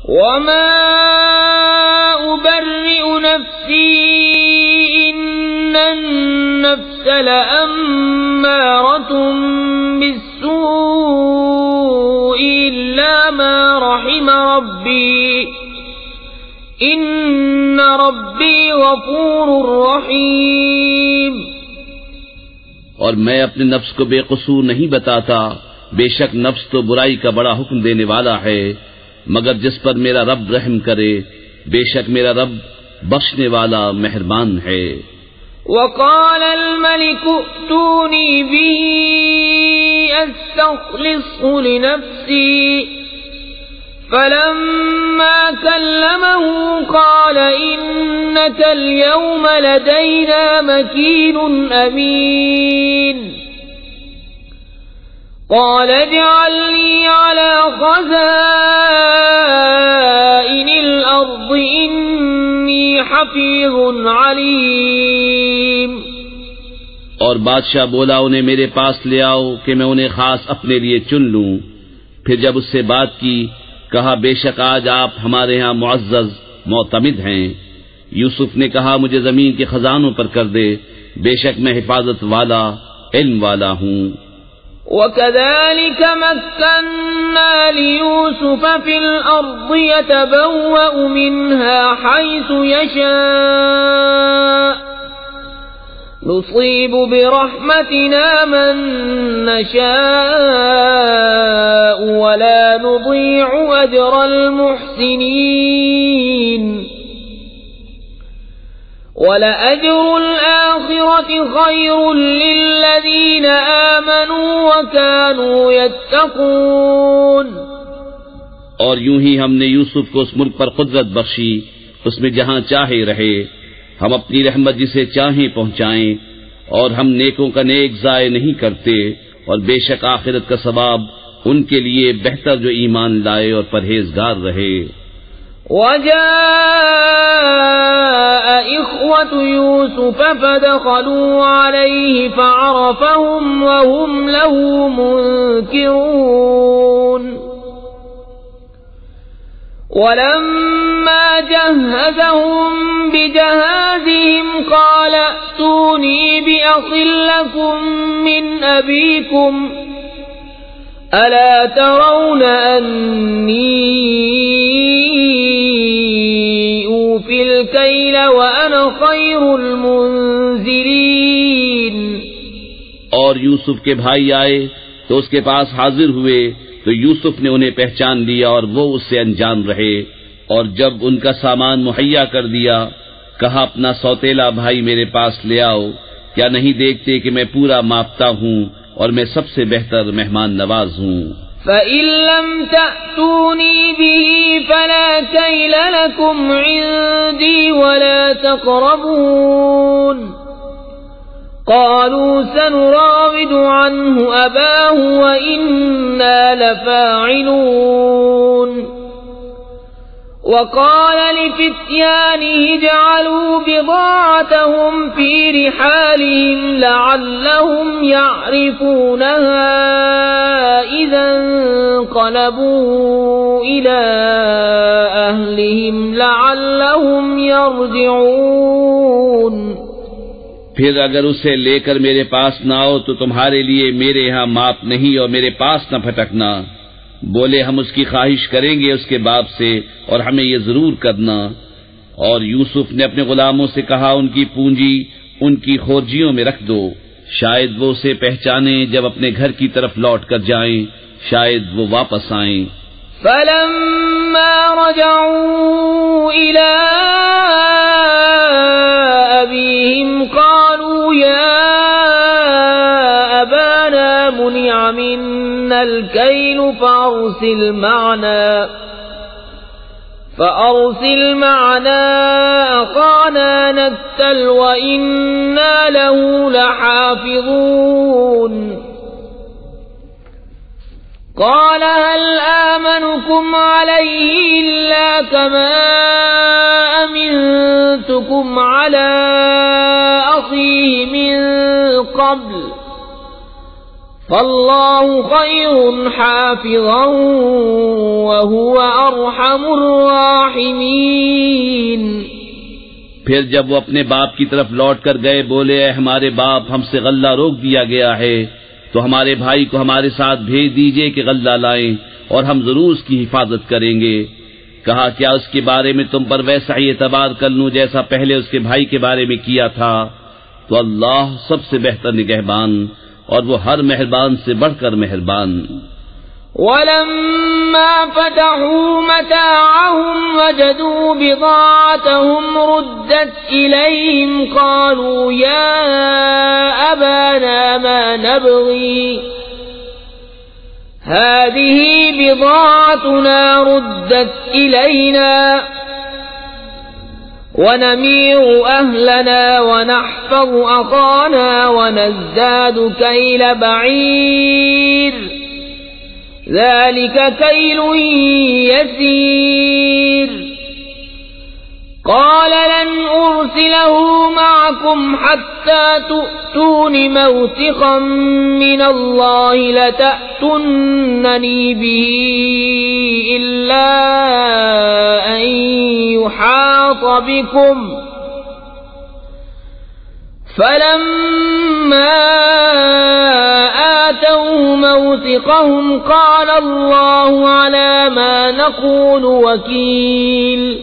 وما أبرئ نفسي إن النفس لأمارة بالسوء إلا ما رحم ربي إن ربي غفور رحيم۔ اور میں اپنے نفس کو بے قصور نہیں بتاتا، بے شک نفس تو برائی کا بڑا حکم دینے والا ہے، مگر جس پر میرا رب رحم کرے، بے شک میرا رب بخشنے والا مہربان ہے۔ وقال الملك ائتوني به استخلصه لنفسي فلما كلمه قال إنك اليوم لدينا مكين أمين قال اجعلني على خزائن الأرض إني حفيظ عليم۔ اور بادشاہ بولا انہیں میرے پاس لے آؤ کہ میں انہیں خاص اپنے لیے چن لوں۔ پھر جب اس سے بات کی، کہا بے شک آج آپ ہمارے ہاں معزز معتمد ہیں۔ یوسف نے کہا مجھے زمین کے خزانوں پر کر دے، بے شک میں حفاظت والا علم والا ہوں۔ وَكَذَلِكَ مَكَّنَّا لِيُوسُفَ فِي الْأَرْضِ يَتَبَوَّأُ مِنْهَا حَيْثُ يَشَاءُ نُصِيبُ بِرَحْمَتِنَا مَن نَّشَاءُ وَلَا نُضِيعُ أَجْرَ الْمُحْسِنِينَ وَلَأَجْرُ الْآخِرَةِ خَيْرٌ لِّلَّذِينَ آمَنُوا وَكَانُوا يَتَّقُونَ۔ اور یوں ہی ہم نے یوسف کو اس ملک پر قدرت بخشی، اس میں جہاں چاہے رہے، ہم اپنی رحمت جسے چاہیں پہنچائیں، اور ہم نیکوں کا نیک ضائع نہیں کرتے، اور بے شک آخرت کا ثواب ان کے لیے بہتر جو ایمان لائے اور پرہیزگار رہے۔ وجاء إخوة يوسف فدخلوا عليه فعرفهم وهم له منكرون ولما جهزهم بجهازهم قال ائتوني بأخ لكم من أبيكم ألا ترون أني أوفي الكيل وأنا خير المنزلين۔ اور یوسف کے بھائی آئے تو اس کے پاس حاضر ہوئے تو یوسف نے انہیں پہچان لیا اور وہ اس سے انجان رہے، اور جب ان کا سامان مہیا کر دیا کہا اپنا سوتیلا بھائی میرے پاس لے آؤ، کیا نہیں دیکھتے کہ میں پورا ماپتا ہوں اور میں سب سے بہتر مہمان نواز ہوں۔ فَإِن لَّمْ تَأْتُونِي بِهِ فَلَا كَيْلَ لَكُمْ عِندِي وَلَا تَقْرَبُونَ قَالُوا سَنُرَاوِدُ عَنْهُ أَبَاهُ وَإِنَّا لَفَاعِلُونَ وَقَالَ لِفِتْيَانِهِ اجْعَلُوا بِضَاعَتَهُمْ فِي رِحَالِهِمْ لَعَلَّهُمْ يَعْرِفُونَهَا إِذَا انقَلَبُوا إِلَى أَهْلِهِمْ لَعَلَّهُمْ يَرْجِعُونَ۔ پھر اگر اسے لے کر میرے پاس نہ آؤ تو تمہارے لیے میرے ہاں ماپ نہیں اور میرے پاس نہ پھٹکنا۔ بولے ہم اس کی خواہش کریں گے اس کے باپ سے اور ہمیں یہ ضرور کرنا۔ اور یوسف نے اپنے غلاموں سے کہا ان کی پونجی ان کی خورجیوں میں رکھ دو، شاید وہ اسے پہچانیں جب اپنے گھر کی طرف لوٹ کر جائیں، شاید وہ واپس آئیں۔ فَلَمَّا رَجَعُوا إِلَىٰ أَبِيهِمْ قَالُوا يَا أَبَانَا مُنِعَ مِنَّا الْكَيْلُ فَأَرْسِلْ مَعَنَا أَخَانَا نَكْتَلْ وَإِنَّا لَهُ لَحَافِظُونَ قَالَ هَلْ آمَنُكُمْ عَلَيْهِ إِلَّا كَمَا أَمِنتُكُمْ عَلَىٰ أَخِيهِ مِن قَبْلُ فاللہ خیر حافظا وهو ارحم الراحمین۔ پھر جب وہ اپنے باپ کی طرف لوٹ کر گئے بولے اے ہمارے باپ ہم سے غلہ روک دیا گیا ہے تو ہمارے بھائی کو ہمارے ساتھ بھیج دیجئے کہ غلہ لائیں اور ہم ضرور اس کی حفاظت کریں گے۔ کہا کیا اس کے بارے میں تم پر ویسا ہی اعتبار کر لوں جیسا پہلے اس کے بھائی کے بارے میں کیا تھا؟ تو اللہ سب سے بہتر نگہبان اور وہ ہر مہربان سے بڑھ کر مہربان۔ وَلَمَّا فَتَحُوا مَتَاعَهُمْ وَجَدُوا بِضَاعَتَهُمْ رُدَّتْ إِلَيْهِمْ قَالُوا يَا أَبَانَا مَا نَبْغِي هَذِهِ بِضَاعَتُنَا رُدَّتْ إِلَيْنَا وَنَمِيرُ أَهْلَنَا وَنَحْفَظُ أَخَانَا وَنَزْدَادُ كَيْلَ بَعِيرٍ ذلك كيل يسير قال لن أرسله معكم حتى تؤتون موثقا من الله لتأتونني به إلا أن يحاط بكم فلما آتوا موثقهم قال الله على ما نقول وكيل۔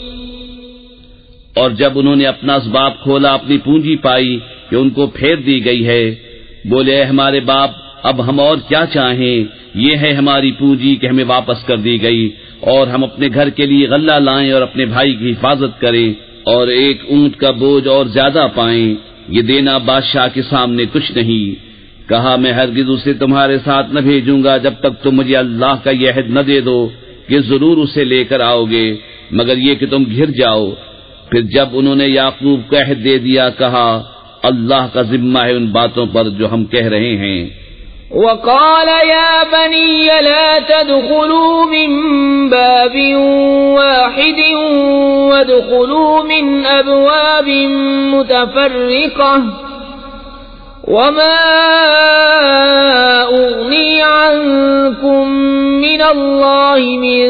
اور جب انہوں نے اپنا اسباب کھولا اپنی پونجی پائی کہ ان کو پھیر دی گئی ہے بولے اے ہمارے باپ اب ہم اور کیا چاہیں، یہ ہے ہماری پونجی کہ ہمیں واپس کر دی گئی اور ہم اپنے گھر کے لیے غلہ لائیں اور اپنے بھائی کی حفاظت کریں اور ایک اونٹ کا بوجھ اور زیادہ پائیں، یہ دینا بادشاہ کے سامنے کچھ نہیں۔ کہا میں ہرگز اسے تمہارے ساتھ نہ بھیجوں گا جب تک تم مجھے اللہ کا یہ عہد نہ دے دو کہ ضرور اسے لے کر آؤ گے مگر یہ کہ تم گھر جاؤ۔ پھر جب انہوں نے یعقوب کو عہد دے دیا کہا اللہ کا ذمہ ہے ان باتوں پر جو ہم کہہ رہے ہیں۔ وقال يا بني لا تدخلوا من باب واحد وادخلوا من أبواب متفرقة وما أغني عنكم من الله من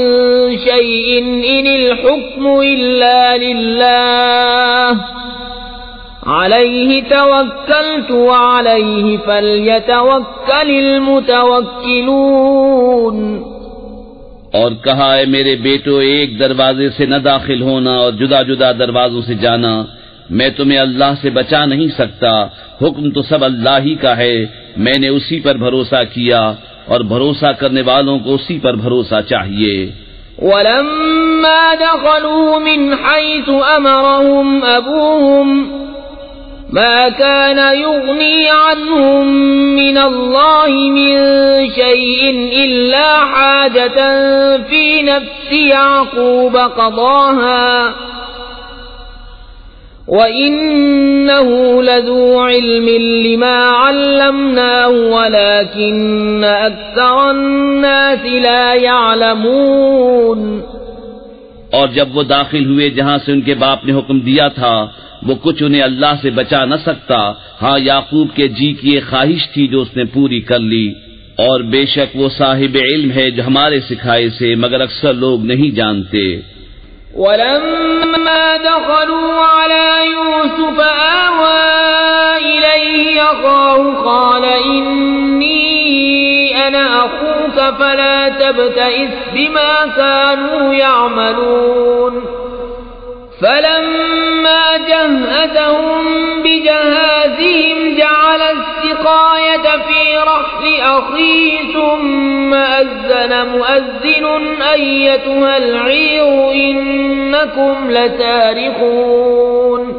شيء إن الحكم إلا لله عليه توكلت وعليه فليتوكل المتوكلون۔ اور کہا اے میرے بیٹو ایک دروازے سے نہ داخل ہونا اور جدا جدا دروازوں سے جانا، میں تمہیں اللہ سے بچا نہیں سکتا، حکم تو سب اللہ ہی کا ہے، میں نے اسی پر بھروسہ کیا اور بھروسہ کرنے والوں کو اسی پر بھروسہ چاہیے۔ وَلَمَّا دَخَلُوا مِنْ حَيْثُ أَمَرَهُمْ أَبُوهُمْ ما كان يغني عنهم من الله من شيء إلا حاجة في نفس يعقوب قضاها وَإِنَّهُ لَذُو عِلْمٍ لِمَا عَلَّمْنَاهُ وَلَكِنَّ أَكْثَرَ النَّاسِ لَا يَعْلَمُونَ۔ اور جب وہ داخل ہوئے جہاں سے ان کے باپ نے حکم دیا تھا وہ کچھ انہیں اللہ سے بچا نہ سکتا، ہاں یعقوب کے جی کی ایک خواہش تھی جو اس نے پوری کر لی، اور بے شک وہ صاحب علم ہے جو ہمارے سکھائے سے مگر اکثر لوگ نہیں جانتے۔ وَلَمَّا دَخَلُوا عَلَى يُوسُفَ آوَى إِلَيْهِ أَخَاهُ قَالَ إِنِّي أَنَا أَخُوكَ فَلَا تَبْتَئِسْ بِمَا كَانُوا يَعْمَلُونَ فَلَمَّا جَهَّزَهُم بِجَهَازِهِمْ جَعَلَ السِّقَايَةَ فِي رَحْلِ أَخِيهِ ثُمَّ أَذَّنَ مُؤَذِّنٌ أَيَّتُهَا الْعِيرُ إِنَّكُمْ لَسَارِقُونَ۔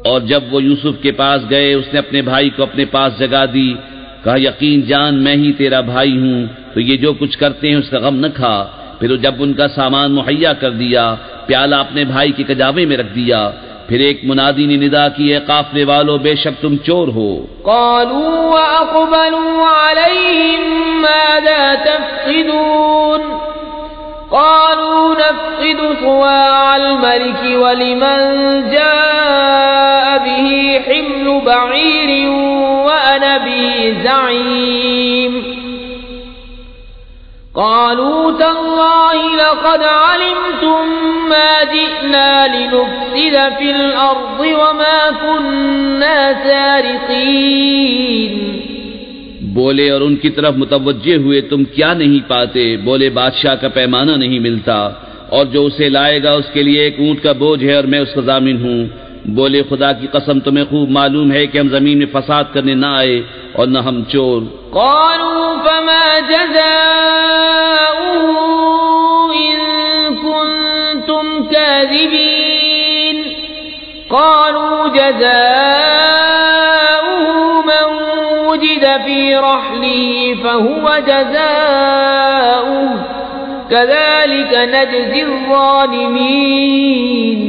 اور جب وہ یوسف کے پاس گئے اس نے اپنے بھائی کو اپنے پاس جگہ دی، کہا یقین جان میں ہی تیرا بھائی ہوں، تو یہ جو کچھ کرتے ہیں اس کا غم نہ کھا۔ پھر جب ان کا سامان مہیا کر دیا پیالہ اپنے بھائی کے کجاوے میں رکھ دیا، پھر ایک منادی نے ندا کی اے قافلے والو بے شک تم چور ہو۔ قالوا وأقبلوا عليهم ماذا تفقدون قالوا نفقد صواع الملك ولمن جاء به حمل بعير وأنا به زعيم۔ قالوا تالله لقد علمتم ما جئنا لنفسد في الأرض وما كنا سارقين. بولے اور ان کی طرف متوجہ ہوئے تم کیا نہیں پاتے؟ بولے بادشاہ کا پیمانہ نہیں ملتا اور جو اسے لائے گا اس کے لیے ایک اونٹ کا بوجھ ہے اور میں اس کا ضامن ہوں. بولے خدا کی قسم تمہیں خوب معلوم ہے کہ ہم زمین میں فساد کرنے نہ آئے اور نہ ہم چور. قالوا فما جزاؤه إن كنتم كاذبين. قالوا جزاؤه من وجد في رحله فهو جزاؤه كذلك نجزي الظالمين.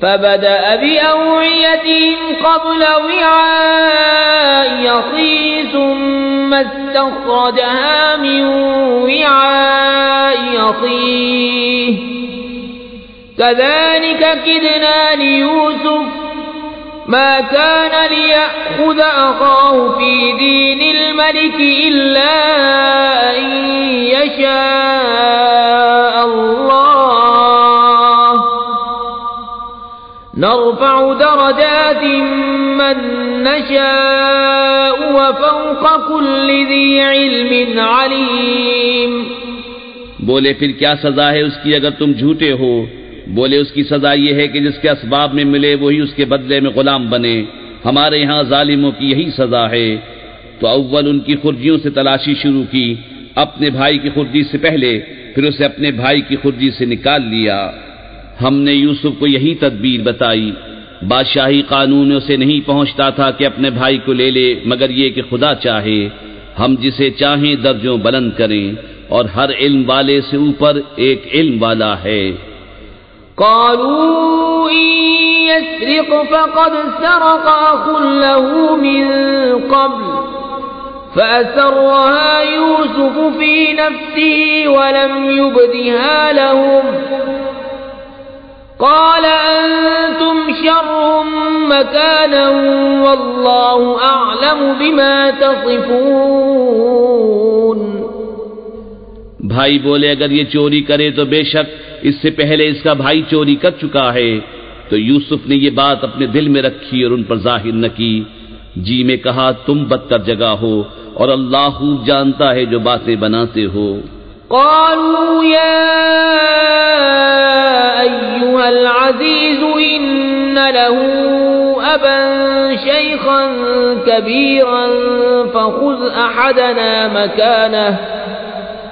فبدأ بأوعيتهم قبل وعاء أخيه ثم استخرجها من وعاء أخيه كذلك كدنا ليوسف ما كان ليأخذ أخاه في دين الملك إلا أن يشاء الله نرفع درجات من نشاء وفوق كل ذي علم عليم. بولے پھر کیا سزا ہے اس کی اگر تم جھوٹے ہو؟ بولے اس کی سزا یہ ہے کہ جس کے اسباب میں ملے وہی اس کے بدلے میں غلام بنے. ہمارے یہاں ظالموں کی یہی سزا ہے. تو اول ان کی خرجیوں سے تلاشی شروع کی اپنے بھائی کی خرجی سے پہلے، پھر اسے اپنے بھائی کی خرجی سے نکال لیا. ہم نے یوسف کو یہی تدبیر بتائی. بادشاہی قانون اسے نہیں پہنچتا تھا کہ اپنے بھائی کو لے لے مگر یہ کہ خدا چاہے ہم جسے چاہیں درجوں بلند کریں اور ہر علم والے سے اوپر ایک علم والا ہے. قالوا إن يسرق فقد سرق أخ له من قبل فأسرها يوسف في نفسه ولم يبدها لهم قال أنتم شر مكانا والله أعلم بما تصفون. بھائی بولے اگر یہ چوری کرے تو بے شک اس سے پہلے اس کا بھائی چوری کر چکا ہے. تو یوسف نے یہ بات اپنے دل میں رکھی اور ان پر ظاہر نہ کی. جی میں کہا تم بدتر جگہ ہو اور اللہ خوب جانتا ہے جو باتیں بناتے ہو. قالوا يا أيها العزيز إن له أبا شيخا كبيرا فخذ أحدنا مكانه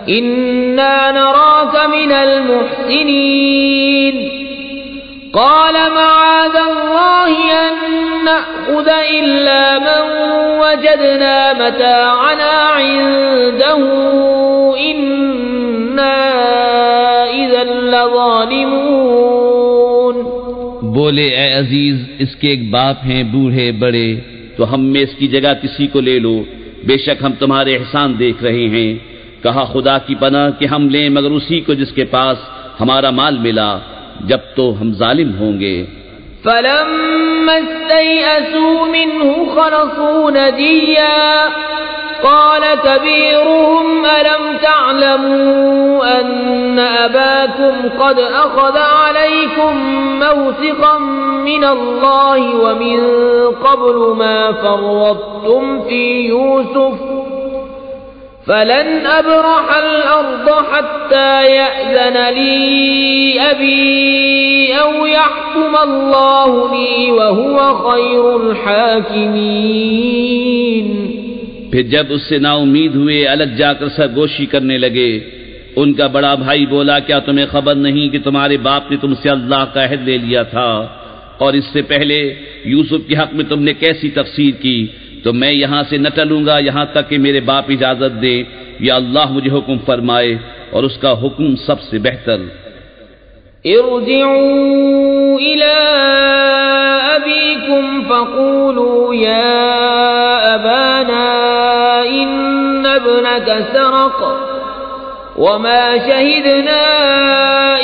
إنا نراك من المحسنين. قال معاذ الله أن نأخذ إلا من وجدنا متاعنا عنده إنا إذا لظالمون. بولے اے عزیز اس کے ایک باپ ہیں بوڑھے بڑے تو ہم میں اس کی جگہ کسی کو لے لو. بے شک ہم تمہارے احسان دیکھ رہے ہیں. کہا خدا کی پناہ کہ ہم لیں مگر اسی کو جس کے پاس ہمارا مال ملا جب تو ہم ظالم ہوں گے. فلما استيئسوا منه خلصوا نجيا قال كبيرهم ألم تعلموا أن أباكم قد أخذ عليكم موثقا من الله ومن قبل ما فرطتم في يوسف فلن أبرح الأرض حتى يأذن لي أبي أو يحكم الله لي وهو خير الحاكمين. پھر جب اس سے نا امید ہوئے الگ جا کر سرگوشی کرنے لگے. ان کا بڑا بھائی بولا کیا تمہیں خبر نہیں کہ تمہارے باپ نے تم سے اللہ کا عہد لے لیا تھا اور اس سے پہلے یوسف کے حق میں تم نے کیسی تفسیر کی؟ تو میں یہاں سے نہ ٹلوں گا یہاں تک کہ میرے باپ اجازت دے یا اللہ مجھے حکم فرمائے اور اس کا حکم سب سے بہتر. ارجعوا إلى أبيكم فقولوا يا أبانا إن ابنك سرق وما شهدنا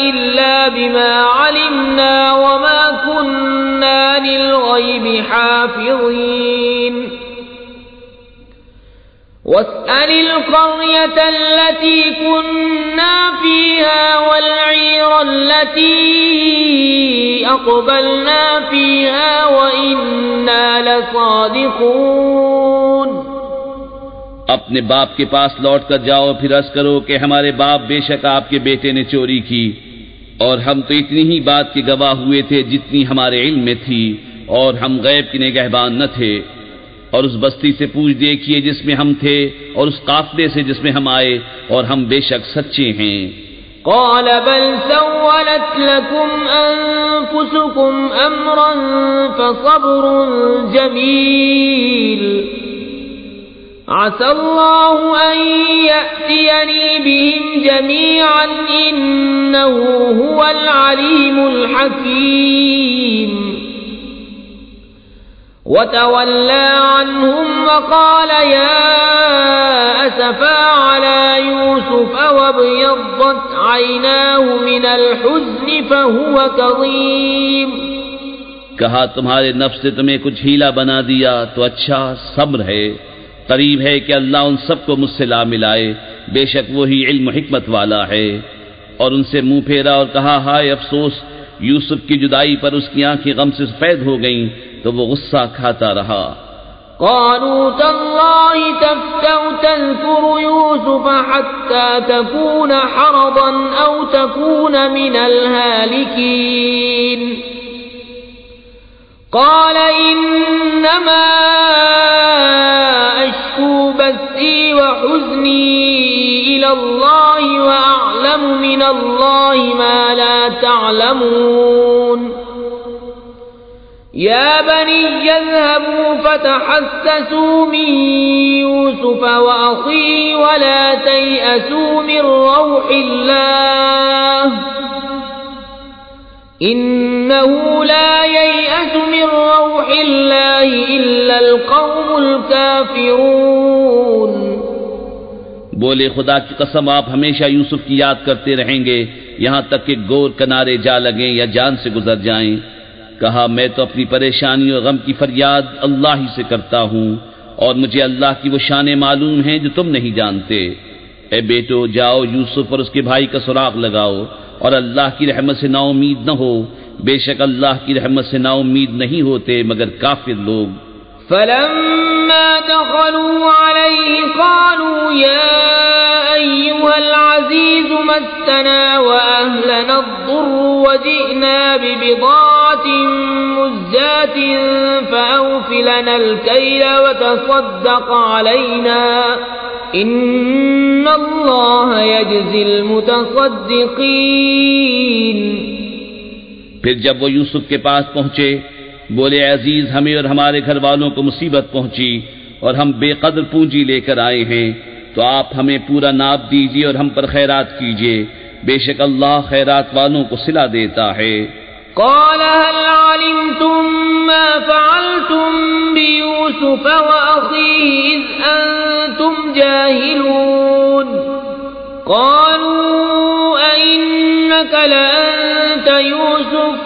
إلا بما علمنا وما كنا للغيب حافظين. واسأل القرية التي كنا فيها والعير التي أقبلنا فيها وإنا لصادقون. اپنے باپ کے پاس لوٹ کر جاؤ، پھر عرض کرو کہ ہمارے باپ بے شک آپ کے بیٹے نے چوری کی، اور ہم تو اتنی ہی بات کے گواہ ہوئے تھے جتنی ہمارے علم میں تھی، اور ہم غیب کے نگہبان نہ تھے. اور اس بستی سے پوچھ دیکھیے جس میں ہم تھے، اور اس قافلے سے جس میں ہم آئے، اور ہم بے شک سچے ہیں. قال بل سولت لكم أنفسكم أمرا فصبر جميل عسى الله أن يأتيني بهم جميعا إنه هو العليم الحكيم. وتولى عنهم وقال يا أسفا على يوسف وابيضت عيناه من الحزن فهو كظيم. کہا تمہارے نفس نے تمہیں کچھ ہیلا بنا دیا تو اچھا، صبر ہے، قریب ہے کہ اللہ ان سب کو مجھ سے لا ملائے، بے شک وہی علم و حکمت والا ہے. اور ان سے منہ پھیرا اور کہا ہائے افسوس، یوسف کی جدائی پر اس کی آنکھیں غم سے سفید ہو گئیں تو وہ غصہ کھاتا رہا. قالوا تالله تفتأ تذكر يوسف حتى تكون حرضا أو تكون من الهالكين. قال إنما أشكو بثي وحزني إلى الله وأعلم من الله ما لا تعلمون. يا بني اذهبوا فتحسسوا من يوسف وأخيه ولا تيأسوا من روح الله إنه لا ييأس من روح الله إلا القوم الكافرون. بولے خدا کی قسم آپ ہمیشہ یوسف کی یاد کرتے رہیں گے یہاں تک کہ گور کنارے جا لگیں یا جان سے گزر جائیں. کہا میں تو اپنی پریشانی اور غم کی فریاد اللہ ہی سے کرتا ہوں، اور مجھے اللہ کی وہ شانیں معلوم ہیں جو تم نہیں جانتے. اے بیٹو جاؤ یوسف اور اس کے بھائی کا سراغ لگاؤ، اور اللہ کی رحمت سے نا امید نہ ہو، بے شک اللہ کی رحمت سے نا امید نہیں ہوتے مگر کافر لوگ. فلما دخلوا عليه قالوا يا أيها العزيز مسنا وأهلنا الضر وجئنا ببضاعة مزجاة فأوف لنا الكيل وتصدق علينا إن الله يجزي المتصدقين. پھر جب وہ یوسف کے پاس پہنچے بولے عزیز ہمیں اور ہمارے گھر والوں کو مصیبت پہنچی اور ہم بے قدر پونجی لے کر آئے ہیں، تو آپ ہمیں پورا ناپ دیجیے اور ہم پر خیرات کیجیے، بے شک اللہ خیرات والوں کو صلہ دیتا ہے. قال هل علمتم ما فعلتم بيوسف وأخيه إذ أنتم جاهلون. قالوا أئنك لأنت يوسف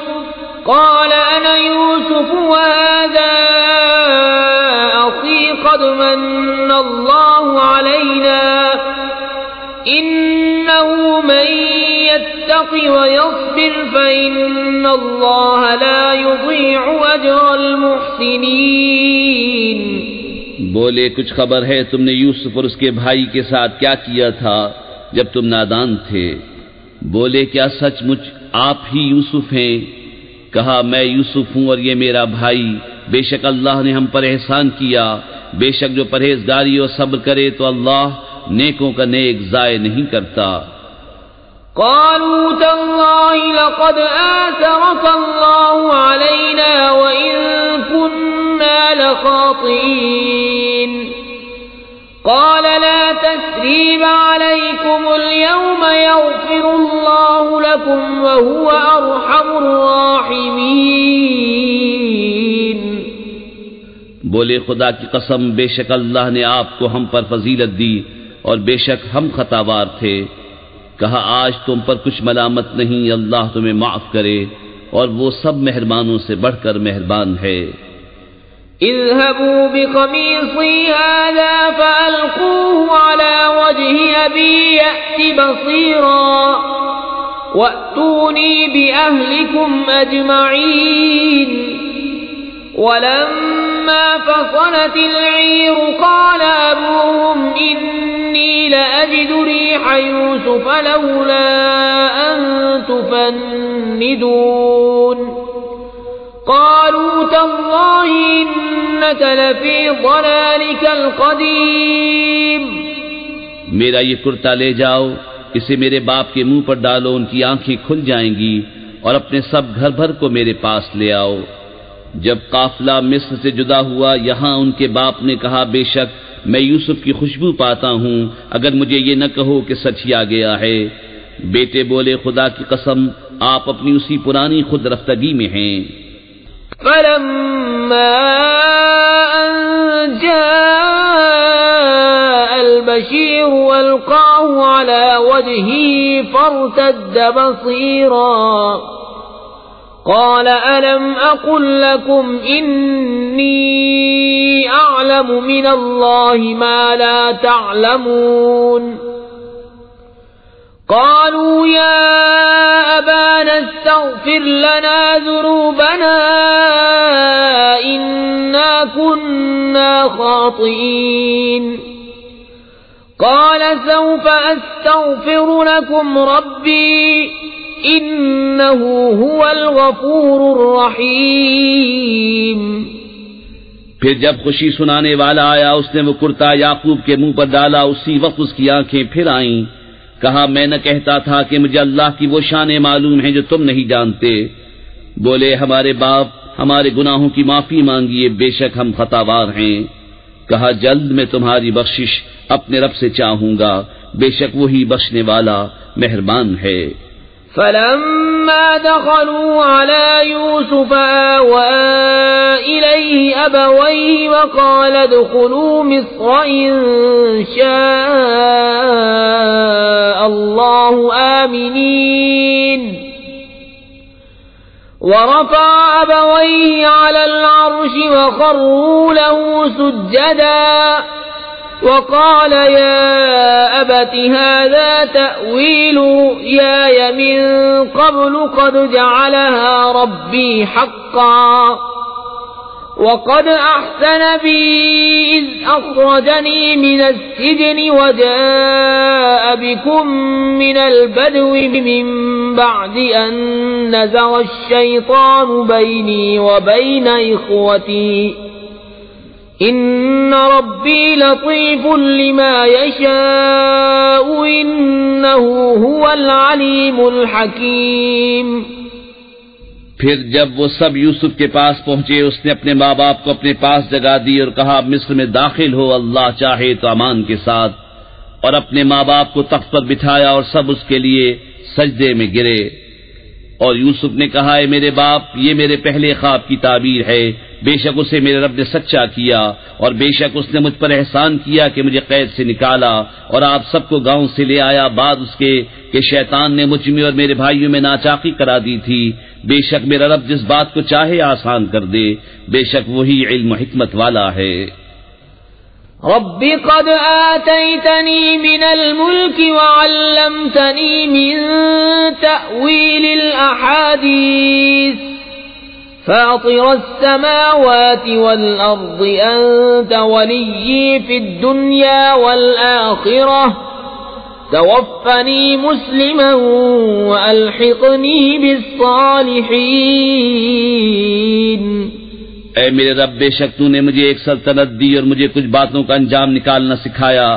قال أنا يوسف وهذا أخي قد من الله علينا إنه من يتق ويصبر فإن الله لا يضيع أجر المحسنين. بولے کچھ خبر ہے تم نے یوسف اور اس کے بھائی کے ساتھ کیا کیا تھا جب تم نادان تھے؟ بولے کیا سچ مچ آپ ہی یوسف ہیں؟ کہا میں یوسف ہوں اور یہ میرا بھائی، بے شک اللہ نے ہم پر احسان کیا، بے شک جو پرہیزگاری اور صبر کرے تو اللہ نیکوں کا نیک ضائع نہیں کرتا. قالوا تالله لقد آثرك الله علينا وإن كنا لخاطئين. قال لا تثريب عليكم اليوم يغفر الله لكم وهو أرحم الراحمين. بولے خدا کی قسم بے شک اللہ نے آپ کو ہم پر فضیلت دی اور بے شک ہم خطاوار تھے. کہا آج تم پر کچھ ملامت نہیں، اللہ تمہیں معاف کرے اور وہ سب مہربانوں سے بڑھ کر مہربان ہے. اذهبوا بقميصي هذا فألقوه على وجه أبي يأت بصيرا وأتوني بأهلكم أجمعين ولما فصلت العير قال أبوهم إني لأجد ريح يوسف لولا أن تفندون قالوا تالله إنك لفي ضلالك القديم. میرا یہ کرتا لے جاؤ، اسے میرے باپ کے منہ پر ڈالو، ان کی آنکھیں کھل جائیں گی، اور اپنے سب گھر بھر کو میرے پاس لے آؤ. جب قافلہ مصر سے جدا ہوا، یہاں ان کے باپ نے کہا بے شک میں یوسف کی خوشبو پاتا ہوں، اگر مجھے یہ نہ کہو کہ سچ ہی آ گیا ہے. بیٹے بولے خدا کی قسم آپ اپنی اسی پرانی خود رفتگی میں ہیں. فلما أن جاء البشير ألقاه على وجهه فارتد بصيرا قال ألم أقل لكم إني أعلم من الله ما لا تعلمون قالوا يا أبانا استغفر لنا ذنوبنا إنا كنا خاطئين قال سوف أستغفر لكم ربي إنه هو الغفور الرحيم. پھر جب خوشی سنانے والا آیا اس نے وہ کرتا یعقوب کے منہ پر ڈالا، اسی وقت اس کی آنکھیں پھر آئیں. کہا میں نہ کہتا تھا کہ مجھے اللہ کی وہ شانیں معلوم ہیں جو تم نہیں جانتے. بولے ہمارے باپ ہمارے گناہوں کی معافی مانگیے، بے شک ہم خطاوار ہیں. کہا جلد میں تمہاری بخشش اپنے رب سے چاہوں گا، بے شک وہی بخشنے والا مہربان ہے. فلما دخلوا على يوسف آوى إليه أبويه وقال ادخلوا مصر إن شاء الله آمنين ورفع أبويه على العرش وخروا له سجدا وقال يا أبت هذا تأويل رؤياي من قبل قد جعلها ربي حقا وقد أحسن بي إذ أخرجني من السجن وجاء بكم من البدو من بعد أن نزغ الشيطان بيني وبين إخوتي إن ربي لطيف لما يشاء إنه هو العليم الحكيم. پھر جب وہ سب یوسف کے پاس پہنچے اس نے اپنے ماں باپ کو اپنے پاس جگہ دی اور کہا مصر میں داخل ہو، اللہ چاہے تو امان کے ساتھ، اور اپنے ماں باپ کو تخت پر بٹھایا اور سب اس کے لیے سجدے میں گرے. اور یوسف نے کہا اے میرے باپ یہ میرے پہلے خواب کی تعبیر ہے، بے شک اسے میرے رب نے سچا کیا، اور بے شک اس نے مجھ پر احسان کیا کہ مجھے قید سے نکالا اور آپ سب کو گاؤں سے لے آیا بعد اس کے کہ شیطان نے مجھ میں اور میرے بھائیوں میں ناچاقی کرا دی تھی. بے شک میرا رب جس بات کو چاہے آسان کر دے، بے شک وہی علم و حکمت والا ہے. رب قد آتيتني من الملك وعلمتني من تأويل الأحاديث فاطر السماوات والأرض أنت ولي في الدنيا والآخرة توفني مسلما وألحقني بالصالحين. اے میرے رب بے شک تو نے مجھے ایک سلطنت دی اور مجھے کچھ باتوں کا انجام نکالنا سکھایا.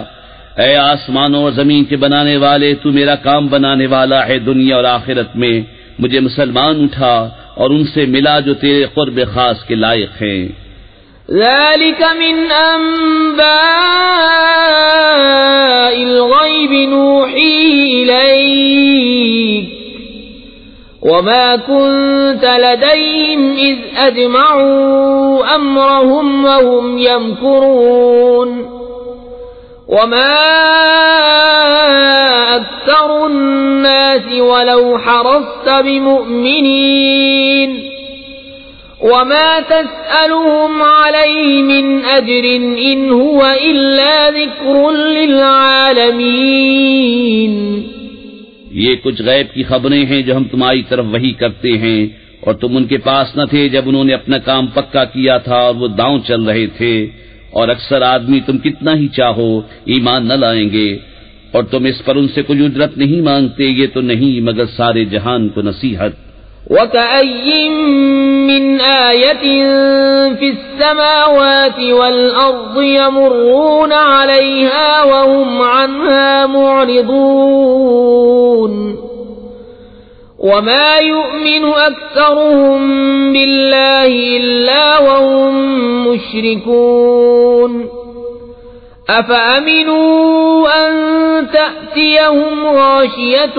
اے آسمانوں اور زمین کے بنانے والے تو میرا کام بنانے والا ہے دنیا اور آخرت میں. مجھے مسلمان اٹھا اور ان سے ملا جو تیرے قرب خاص کے لائق ہیں. ذلك من أنباء الغيب نوحيه إليك وما كنت لديهم إذ أجمعوا أمرهم وهم يمكرون وما أكثر الناس ولو حرصت بمؤمنين وما تسألهم عليه من أجر إن هو إلا ذكر للعالمين. یہ کچھ غیب کی خبریں ہیں جو ہم تمہاری طرف وحی کرتے ہیں، اور تم ان کے پاس نہ تھے جب انہوں نے اپنا کام پکا کیا تھا اور وہ داؤں چل رہے تھے، اور اکثر آدمی تم کتنا ہی چاہو ایمان نہ لائیں گے، اور تم اس پر ان سے کوئی اجرت نہیں مانگتے، یہ تو نہیں مگر سارے جہان کو نصیحت. وَكَأَيٍّ مِّنْ آيَةٍ فِي السَّمَاوَاتِ وَالْأَرْضِ يَمُرُّونَ عَلَيْهَا وَهُمْ عَنْهَا مُعْرِضُونَ وَمَا يُؤْمِنُ أَكْثَرُهُم بِاللَّهِ إِلَّا وَهُم مُّشْرِكُونَ. أَفَأَمِنُوا أَن تَأْتِيَهُمْ غَاشِيَةٌ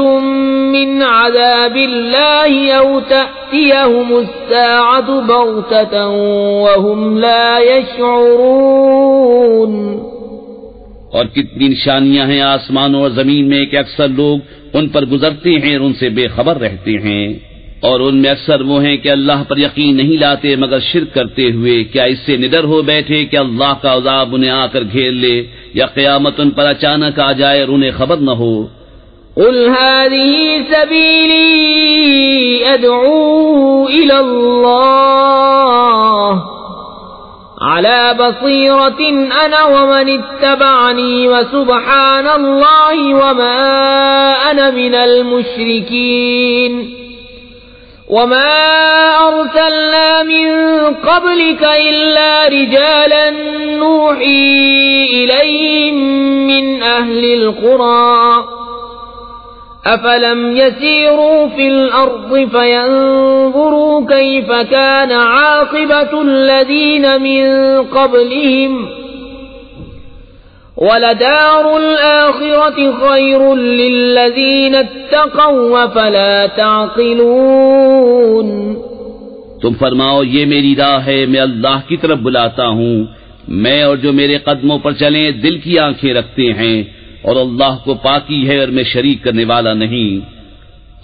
مِّنْ عَذَابِ اللَّهِ أَوْ تَأْتِيَهُمُ السَّاعَةُ بَغْتَةً وَهُمْ لَا يَشْعُرُونَ. اور کتنی نشانیاں ہیں آسمانوں اور زمین میں کہ اکثر لوگ ان پر گزرتے ہیں اور ان سے بے خبر رہتے ہیں، اور ان میں اکثر وہ ہیں کہ اللہ پر یقین نہیں لاتے مگر شرک کرتے ہوئے. کیا اس سے نڈر ہو بیٹھے کہ اللہ کا عذاب انہیں آ کر گھیر لے، یا قیامت ان پر اچانک آ جائے اور انہیں خبر نہ ہو؟ قل هذه سبيلي أدعو إلى الله على بصيرة أنا ومن اتبعني وسبحان الله وما أنا من المشركين. وما أرسلنا من قبلك إلا رجالا نوحي إليهم من أهل القرى أفلم يسيروا في الأرض فينظروا كيف كان عاقبة الذين من قبلهم وَلَدَارُ الْآخِرَةِ خَيْرٌ لِّلَّذِينَ اتَّقَوْا وَفَلَا تَعْقِلُونَ. تم فرماؤ یہ میری راہ ہے، میں اللہ کی طرف بلاتا ہوں، میں اور جو میرے قدموں پر چلیں دل کی آنکھیں رکھتے ہیں، اور اللہ کو پاکی ہے اور میں شریک کرنے والا نہیں.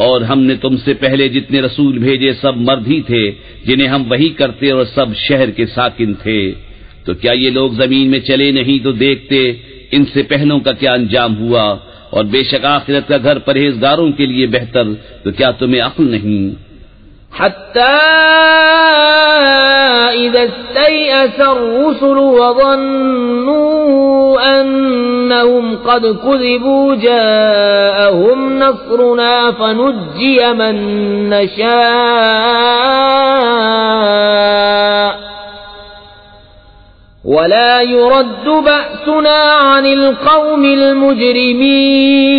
اور ہم نے تم سے پہلے جتنے رسول بھیجے سب مرد ہی تھے جنہیں ہم وحی کرتے، اور سب شہر کے ساکن تھے. تو کیا یہ لوگ زمین میں چلے نہیں تو دیکھتے ان سے پہلوں کا کیا انجام ہوا، اور بے شک آخرت کا گھر پرہیزگاروں کے لیے بہتر. تو کیا تمہیں عقل نہیں؟ حتى إذا استيأس الرسل وظنوا أنهم قد كذبوا جاءهم نصرنا فنجي من نشاء ولا يرد بأسنا عن القوم المجرمين.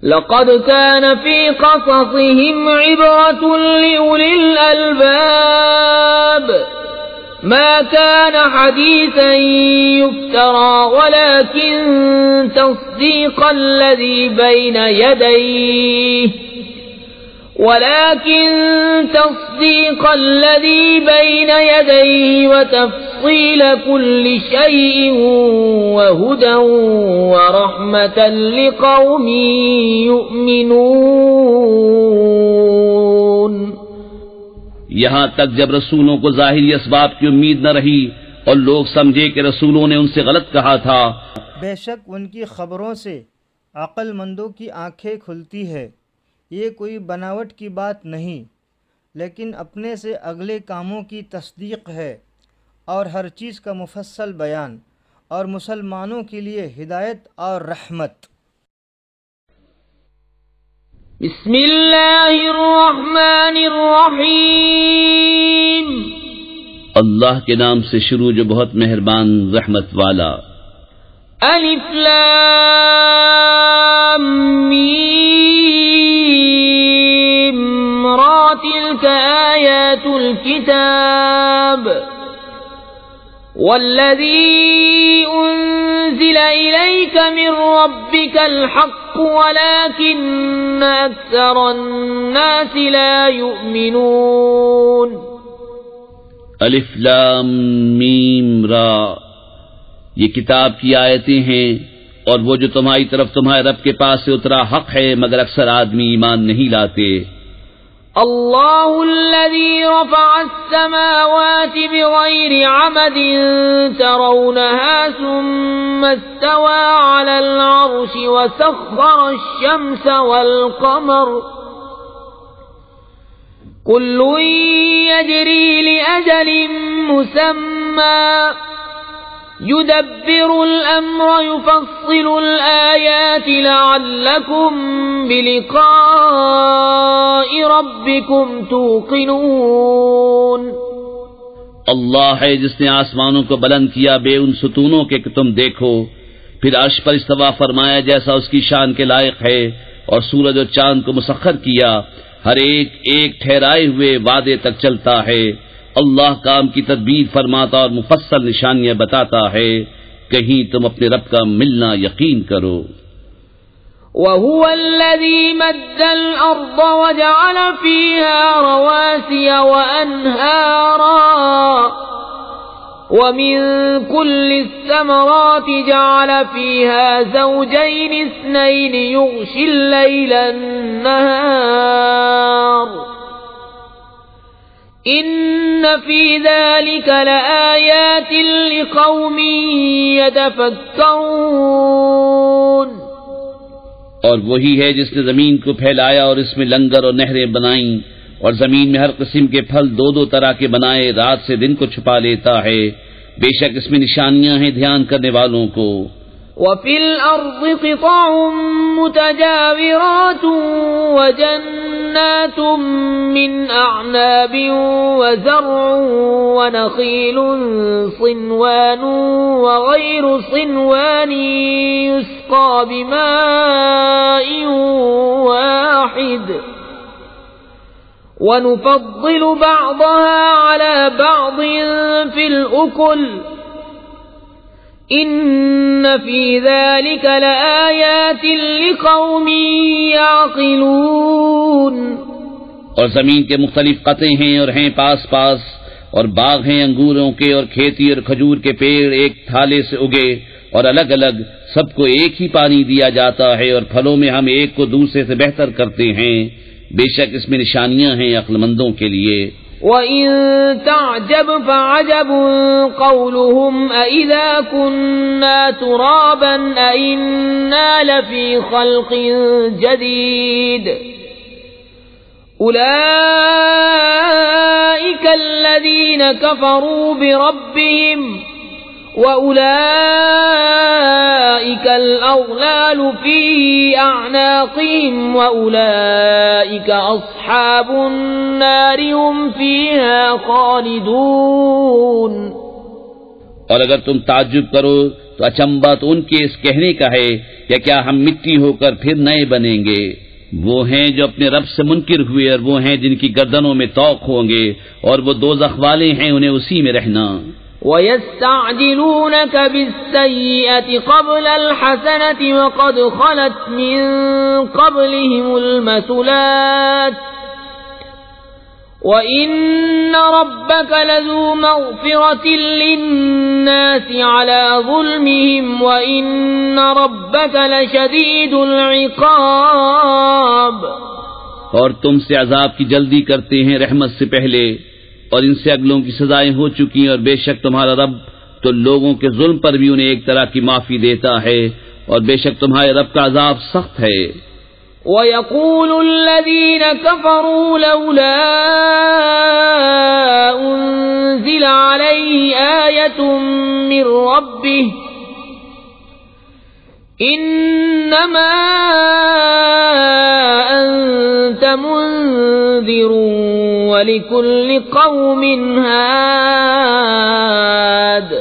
لقد كان في قصصهم عبرة لأولي الألباب ما كان حديثا يفترى ولكن تصديق الذي بين يديه وتفصيل كل شيء وهدى ورحمة لقوم يؤمنون. یہاں تک جب رسولوں کو ظاہری اسباب کی امید نہ رہی اور لوگ سمجھے کہ رسولوں نے ان سے غلط کہا تھا. بے شک ان کی خبروں سے عقل مندوں کی آنکھیں کھلتی ہے. یہ کوئی بناوٹ کی بات نہیں، لیکن اپنے سے اگلے کاموں کی تصدیق ہے اور ہر چیز کا مفصل بیان، اور مسلمانوں کے لیے ہدایت اور رحمت. بسم اللہ الرحمن الرحیم. اللہ کے نام سے شروع جو بہت مہربان رحمت والا. الف لام میم را تلک آیات الكتاب والذی انزل الیک من ربک الحق ولكن اکثر الناس لا یؤمنون. الف لام میم را، یہ کتاب کی آیتیں ہیں، اور وہ جو تمہاری طرف تمہارے رب کے پاس سے اترا حق ہے، مگر اکثر آدمی ایمان نہیں لاتے. الله الذي رفع السماوات بغير عمد ترونها ثم استوى على العرش وسخر الشمس والقمر كل يجري لأجل مسمى يدبر الأمر يفصل الآيات لعلكم بلقاء ربكم توقنون. اللہ ہے جس نے آسمانوں کو بلند کیا بے ان ستونوں کے کہ تم دیکھو، پھر عرش پر استوا فرمایا جیسا اس کی شان کے لائق ہے، اور سورج اور چاند کو مسخر کیا، ہر ایک ایک ٹھہرائے ہوئے وعدے تک چلتا ہے. اللہ کام کی تدبیر فرماتا اور مفصل نشانیاں بتاتا ہے، کہیں تم اپنے رب کا ملنا یقین کرو. وَهُوَ الَّذِي مَدَّ الْأَرْضَ وَجَعَلَ فِيهَا رَوَاسِيَ وَأَنْهَارًا وَمِن كُلِّ الثَّمَرَاتِ جَعَلَ فِيهَا زَوْجَيْنِ اثْنَيْنِ يُغْشِي اللَّيْلَ النَّهَارَ إِنَّ فِي ذَلِكَ لَآيَاتٍ لِقَوْمٍ يَتَفَكَّرُونَ. اور وہی ہے جس نے زمین کو پھیلایا اور اس میں لنگر اور نہریں بنائیں، اور زمین میں ہر قسم کے پھل دو دو طرح کے بنائے، رات سے دن کو چھپا لیتا ہے، بے شک اس میں نشانیاں ہیں دھیان کرنے والوں کو. وَفِي الْأَرْضِ قِطَعٌ مُتَجَاوِرَاتٌ وَجَنَّاتٌ مِّنْ أَعْنَابٍ وَزَرْعٌ وَنَخِيلٌ صِنْوَانٌ وَغَيْرُ صِنْوَانٍ يُسْقَى بِمَاءٍ وَاحِدٍ وَنُفَضِّلُ بَعْضَهَا عَلَى بَعْضٍ فِي الْأُكُلِ إِنَّ فِي ذَلِكَ لَآيَاتٍ لِقَوْمٍ يَعْقِلُونَ. اور زمین کے مختلف قطعے ہیں اور ہیں پاس پاس، اور باغ ہیں انگوروں کے اور کھیتی اور کھجور کے پیڑ ایک تھالے سے اگے اور الگ الگ، سب کو ایک ہی پانی دیا جاتا ہے، اور پھلوں میں ہم ایک کو دوسرے سے بہتر کرتے ہیں، بے شک اس میں نشانیاں ہیں عقل مندوں کے لیے. وَإِن تَعْجَبْ فَعَجَبٌ قَوْلُهُمْ أَإِذَا كُنَّا تُرَابًا أَإِنَّا لَفِي خَلْقٍ جَدِيدٍ أُولَئِكَ الَّذِينَ كَفَرُوا بِرَبِّهِمْ وَأُولَئِكَ الْأَغْلَالُ فِي أَعْنَاقِهِمْ وَأُولَئِكَ أَصْحَابُ النَّارِ هُمْ فِيهَا خَالِدُونَ. اور اگر تم تعجب کرو تو اچنبا تو ان کے اس کہنے کا ہے کہ کیا ہم مٹی ہو کر پھر نئے بنیں گے. وہ ہیں جو اپنے رب سے منکر ہوئے، اور وہ ہیں جن کی گردنوں میں طوق ہوں گے، اور وہ دوزخ والے ہیں، انہیں اسی میں رہنا. وَيَسْتَعْجِلُونَكَ بِالسَّيِّئَةِ قَبْلَ الْحَسَنَةِ وَقَدْ خَلَتْ مِن قَبْلِهِمُ الْمَثُلَاتُ وَإِنَّ رَبَّكَ لَذُو مَغْفِرَةٍ لِلنَّاسِ عَلَى ظُلْمِهِمْ وَإِنَّ رَبَّكَ لَشَدِيدُ الْعِقَابِ. اور تم سے عذاب کی جلدی کرتے ہیں رحمت سے پہلے، اور ان سے اگلوں کی سزائیں ہو چکی ہیں، اور بے شک تمہارا رب تو لوگوں کے ظلم پر بھی انہیں ایک طرح کی معافی دیتا ہے، اور بے شک تمہارے رب کا عذاب سخت ہے. وَيَقُولُ الَّذِينَ كَفَرُوا لَوْلَا أُنزِلَ عَلَيْهِ آيَةٌ مِّن رَّبِّهِ إِنَّمَا أَنتَ مُنذِرٌ وَلِكُلِّ قَوْمٍ هَادٍ.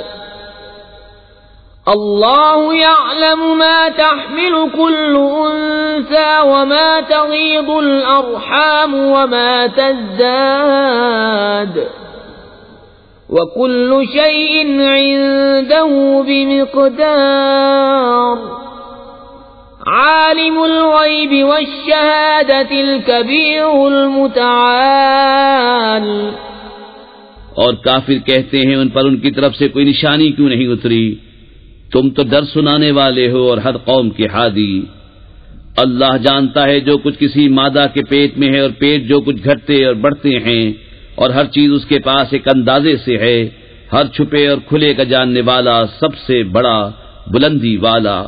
الله يعلم ما تحمل كل أنثى وما تغيض الأرحام وما تزداد وكل شيء عنده بمقدار. عالم الغيب والشهادة الكبير المتعال. اور کافر کہتے ہیں ان پر ان کی طرف سے کوئی نشانی کیوں نہیں اتری؟ تم تو ڈر سنانے والے ہو اور ہر قوم کے ہادی. اللہ جانتا ہے جو کچھ کسی مادہ کے پیٹ میں ہے اور پیٹ جو کچھ گھٹتے اور بڑھتے ہیں، اور ہر چیز اس کے پاس ایک اندازے سے ہے، ہر چھپے اور کھلے کا جاننے والا، سب سے بڑا، بلندی والا۔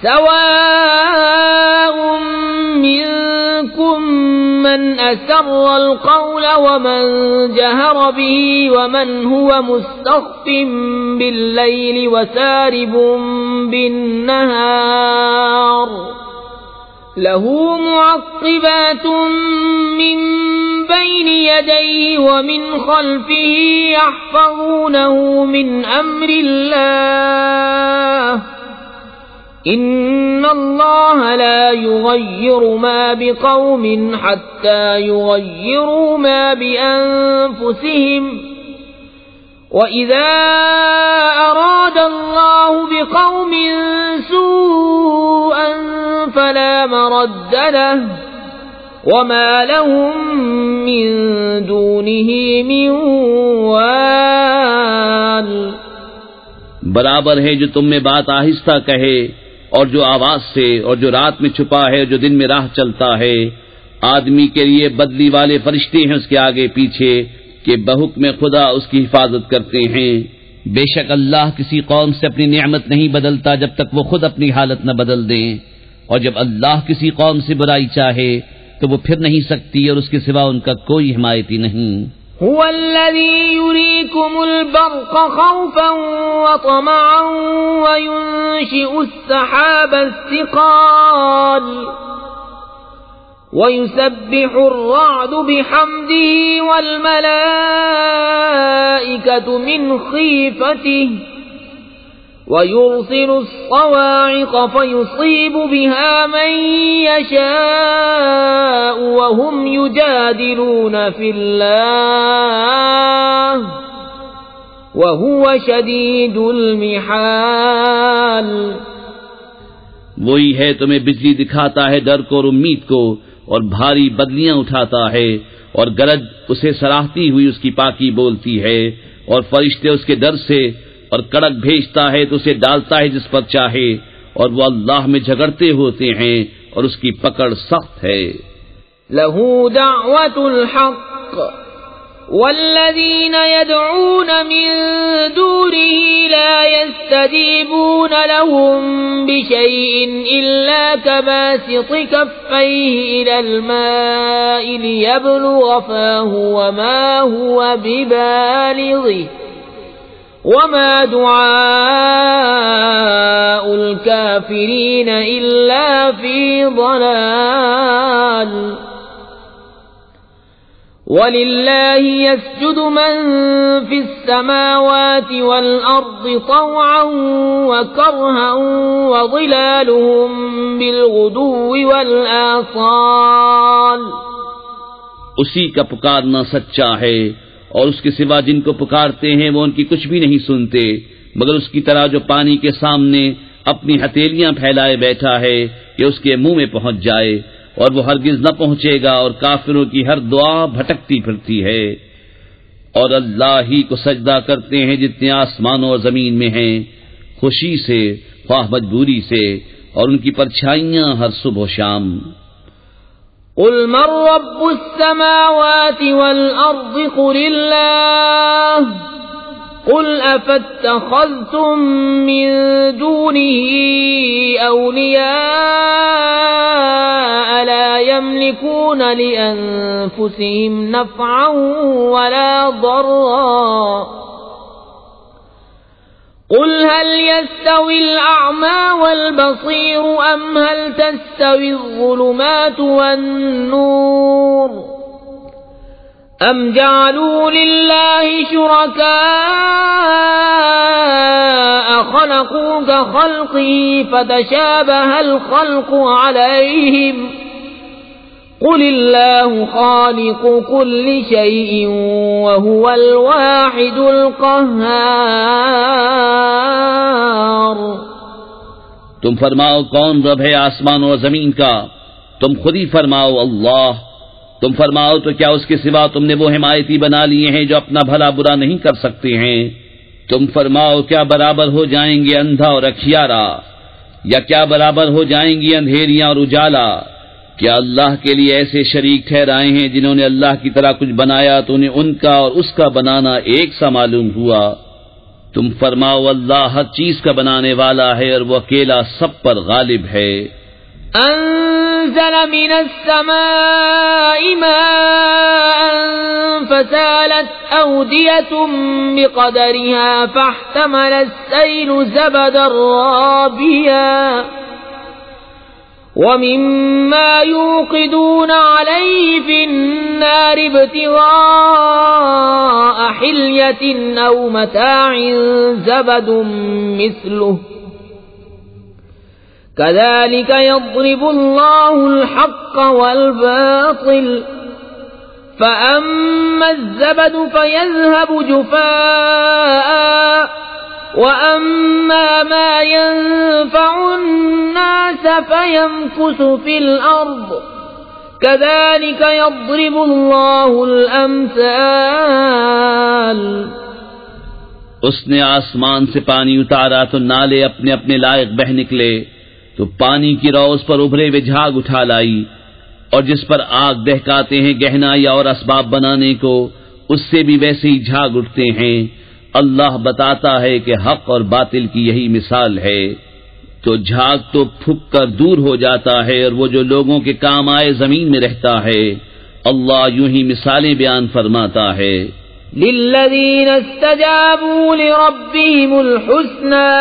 سواء منكم من أسر القول ومن جهر به ومن هو مستخف بالليل وسارب بالنهار له معقبات من بين يديه ومن خلفه يحفظونه من أمر الله إن الله لا يغير ما بقوم حتى يغيروا ما بأنفسهم وإذا أراد الله بقوم سوءا فلا مرد له وما لهم من دونه من وال۔ برابر ہے جو تم میں بات آہستہ کہے اور جو آواز سے، اور جو رات میں چھپا ہے جو دن میں راہ چلتا ہے۔ آدمی کے لیے بدلی والے فرشتے ہیں اس کے آگے پیچھے کہ بحکم خدا اس کی حفاظت کرتے ہیں۔ بے شک اللہ کسی قوم سے اپنی نعمت نہیں بدلتا جب تک وہ خود اپنی حالت نہ بدل دیں، اور جب اللہ کسی قوم سے برائی چاہے تو وہ پھر نہیں سکتی اور اس کے سوا ان کا کوئی حمایتی نہیں۔ هو الذي يريكم البرق خوفا وطمعا وينشئ السحاب الثقال ويسبح الرعد بحمده والملائكة من خيفته ويرسل الصواعق فيصيب بها من يشاء وهم يجادلون في الله وهو شديد المحال۔ وہی ہے تمہیں بجلی دکھاتا ہے ڈر کو اور امید کو، اور بھاری بدلیاں اٹھاتا ہے، اور گرج اسے سراہتی ہوئی اس کی پاکی بولتی ہے، اور فرشتے اس کے ڈر سے، اور کڑک بھیجتا ہے تو اسے ڈالتا ہے جس پر چاہے، اور وہ اللہ میں جھگڑتے ہوتے ہیں اور اس کی پکڑ سخت ہے۔ لَهُ دَعْوَةُ الْحَقِّ وَالَّذِينَ يَدْعُونَ مِن دُونِهِ لَا يَسْتَجِيبُونَ لَهُم بِشَيْءٍ إِلَّا كَبَاسِطِ كَفَّيْهِ إِلَى الْمَاءِ لِيَبْلُغَ فَاهُ وَمَا هُوَ بِبَالِغِهِ وَمَا دُعَاءُ الْكَافِرِينَ إِلَّا فِي ضَلَالٍ۔ وَلِلَّهِ يَسْجُدُ مَن فِي السَّمَاوَاتِ وَالْأَرْضِ طَوْعًا وَكَرْهًا وَظِلَالُهُم بِالْغُدُوِّ وَالْآصَالِ۔ اسی کا پکارنا سچا ہے، اور اس کے سوا جن کو پکارتے ہیں وہ ان کی کچھ بھی نہیں سنتے، مگر اس کی طرح جو پانی کے سامنے اپنی ہتھیلیاں پھیلائے بیٹھا ہے کہ اس کے منہ میں پہنچ جائے، اور وہ ہرگز نہ پہنچے گا، اور کافروں کی ہر دعا بھٹکتی پھرتی ہے۔ اور اللہ ہی کو سجدہ کرتے ہیں جتنے آسمانوں اور زمین میں ہیں، خوشی سے خواہ مجبوری سے، اور ان کی پرچھائیاں ہر صبح و شام۔ قل من رب السماوات والأرض قل الله قل أفاتخذتم من دونه أولياء لا يملكون لأنفسهم نفعا ولا ضرا قل هل يستوي الأعمى والبصير أم هل تستوي الظلمات والنور أم جعلوا لله شركاء خلقوا كخلقه فتشابه الخلق عليهم قل الله خالق كل شيء وهو الواحد القهار۔ تم فرماؤ کون رب ہے آسمان و زمین کا؟ تم خود ہی فرماؤ اللہ۔ تم فرماؤ تو کیا اس کے سوا تم نے وہ حمایتی بنا لیے ہیں جو اپنا بھلا برا نہیں کر سکتے ہیں؟ تم فرماؤ کیا برابر ہو جائیں گے اندھا اور اکھیارا؟ یا کیا برابر ہو جائیں گی اندھیریاں اور اجالا؟ کیا اللہ کے لیے ایسے شریک ٹھہرائے ہیں جنہوں نے اللہ کی طرح کچھ بنایا تو انہیں ان کا اور اس کا بنانا ایک سا معلوم ہوا؟ تم فرماؤ اللہ ہر چیز کا بنانے والا ہے اور وہ اکیلا سب پر غالب ہے۔ انزل من السماء ماء فسالت أودية بقدرها فاحتمل السيل زبدا رابيا ومما يوقدون عليه في النار ابتغاء حلية أو متاع زبد مثله كذلك يضرب الله الحق والباطل فأما الزبد فيذهب جفاء وأما ما ينفع الناس فيمكث في الأرض كذلك يضرب الله الأمثال۔ اس نے آسمان سے پانی اتارا تو نالے اپنے اپنے لائق بہ نکلے، تو پانی کی رو اس پر ابھرے ہوئے جھاگ اٹھا لائی، اور جس پر آگ دہکاتے ہیں گہنا یا اور اسباب بنانے کو، اس سے بھی ویسے ہی جھاگ اٹھتے ہیں۔ اللہ بتاتا ہے کہ حق اور باطل کی یہی مثال ہے، تو جھاگ تو پھک کر دور ہو جاتا ہے، اور وہ جو لوگوں کے کام آئے زمین میں رہتا ہے۔ اللہ یوں ہی مثالیں بیان فرماتا ہے۔ للذین استجابوا لربهم الحسنى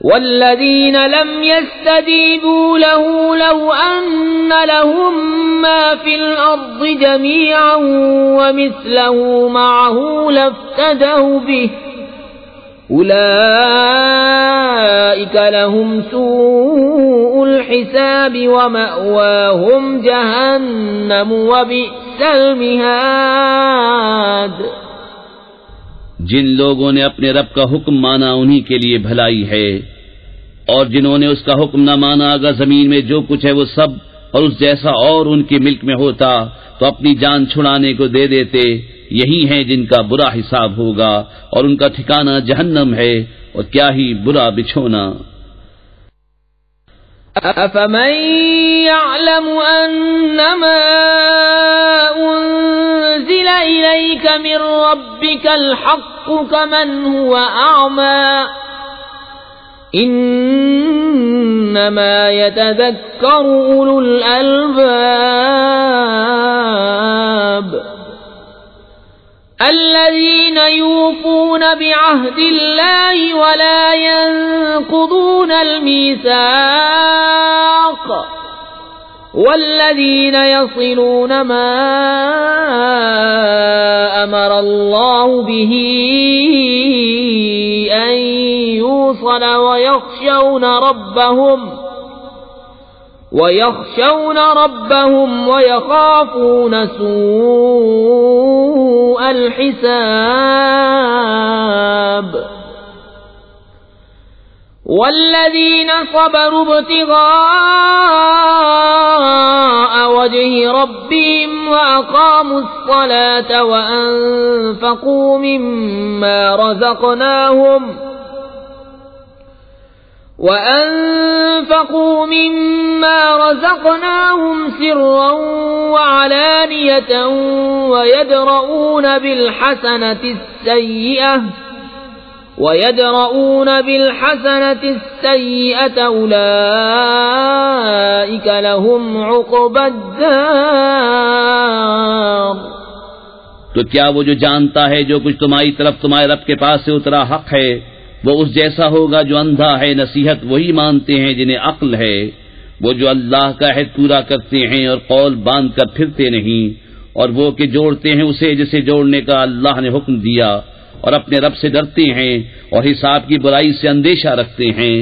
والذین لم يستجیبوا له لو ان لهم ما في الارض جميعا ومثله معه لافتدوا به اولئک لهم سوء الحساب ومأواهم جہنم وبئس المہاد۔ جن لوگوں نے اپنے رب کا حکم مانا انہی کے لیے بھلائی ہے، اور جنہوں نے اس کا حکم نہ مانا اگر زمین میں جو کچھ ہے وہ سب اور اس جیسا اور ان کے ملک میں ہوتا تو اپنی جان چھڑانے کو دے دیتے، یہی ہیں جن کا برا حساب ہوگا اور ان کا ٹھکانہ جہنم ہے، اور کیا ہی برا بچھونا۔ أفمن يعلم أنما أنزل إليك من ربك الحق كمن هو أعمى إنما يتذكر أولو الألباب الذين يوفون بعهد الله ولا ينقضون الميثاق والذين يصلون ما أمر الله به أن يوصل ويخشون ربهم ويخافون سوء الحساب والذين صبروا ابتغاء وجه ربهم وأقاموا الصلاة وأنفقوا مما رزقناهم سرا وعلانية ويدرؤون بالحسنة السيئة أولئك لهم عقبى الدار۔ تو کیا وہ جو جانتا ہے جو کچھ تمہاری طرف تمہارے رب کے پاس سے اترا حق ہے وہ اس جیسا ہوگا جو اندھا ہے؟ نصیحت وہی مانتے ہیں جنہیں عقل ہے، وہ جو اللہ کا عہد پورا کرتے ہیں اور قول باندھ کر پھرتے نہیں، اور وہ کہ جوڑتے ہیں اسے جسے جوڑنے کا اللہ نے حکم دیا، اور اپنے رب سے ڈرتے ہیں اور حساب کی برائی سے اندیشہ رکھتے ہیں،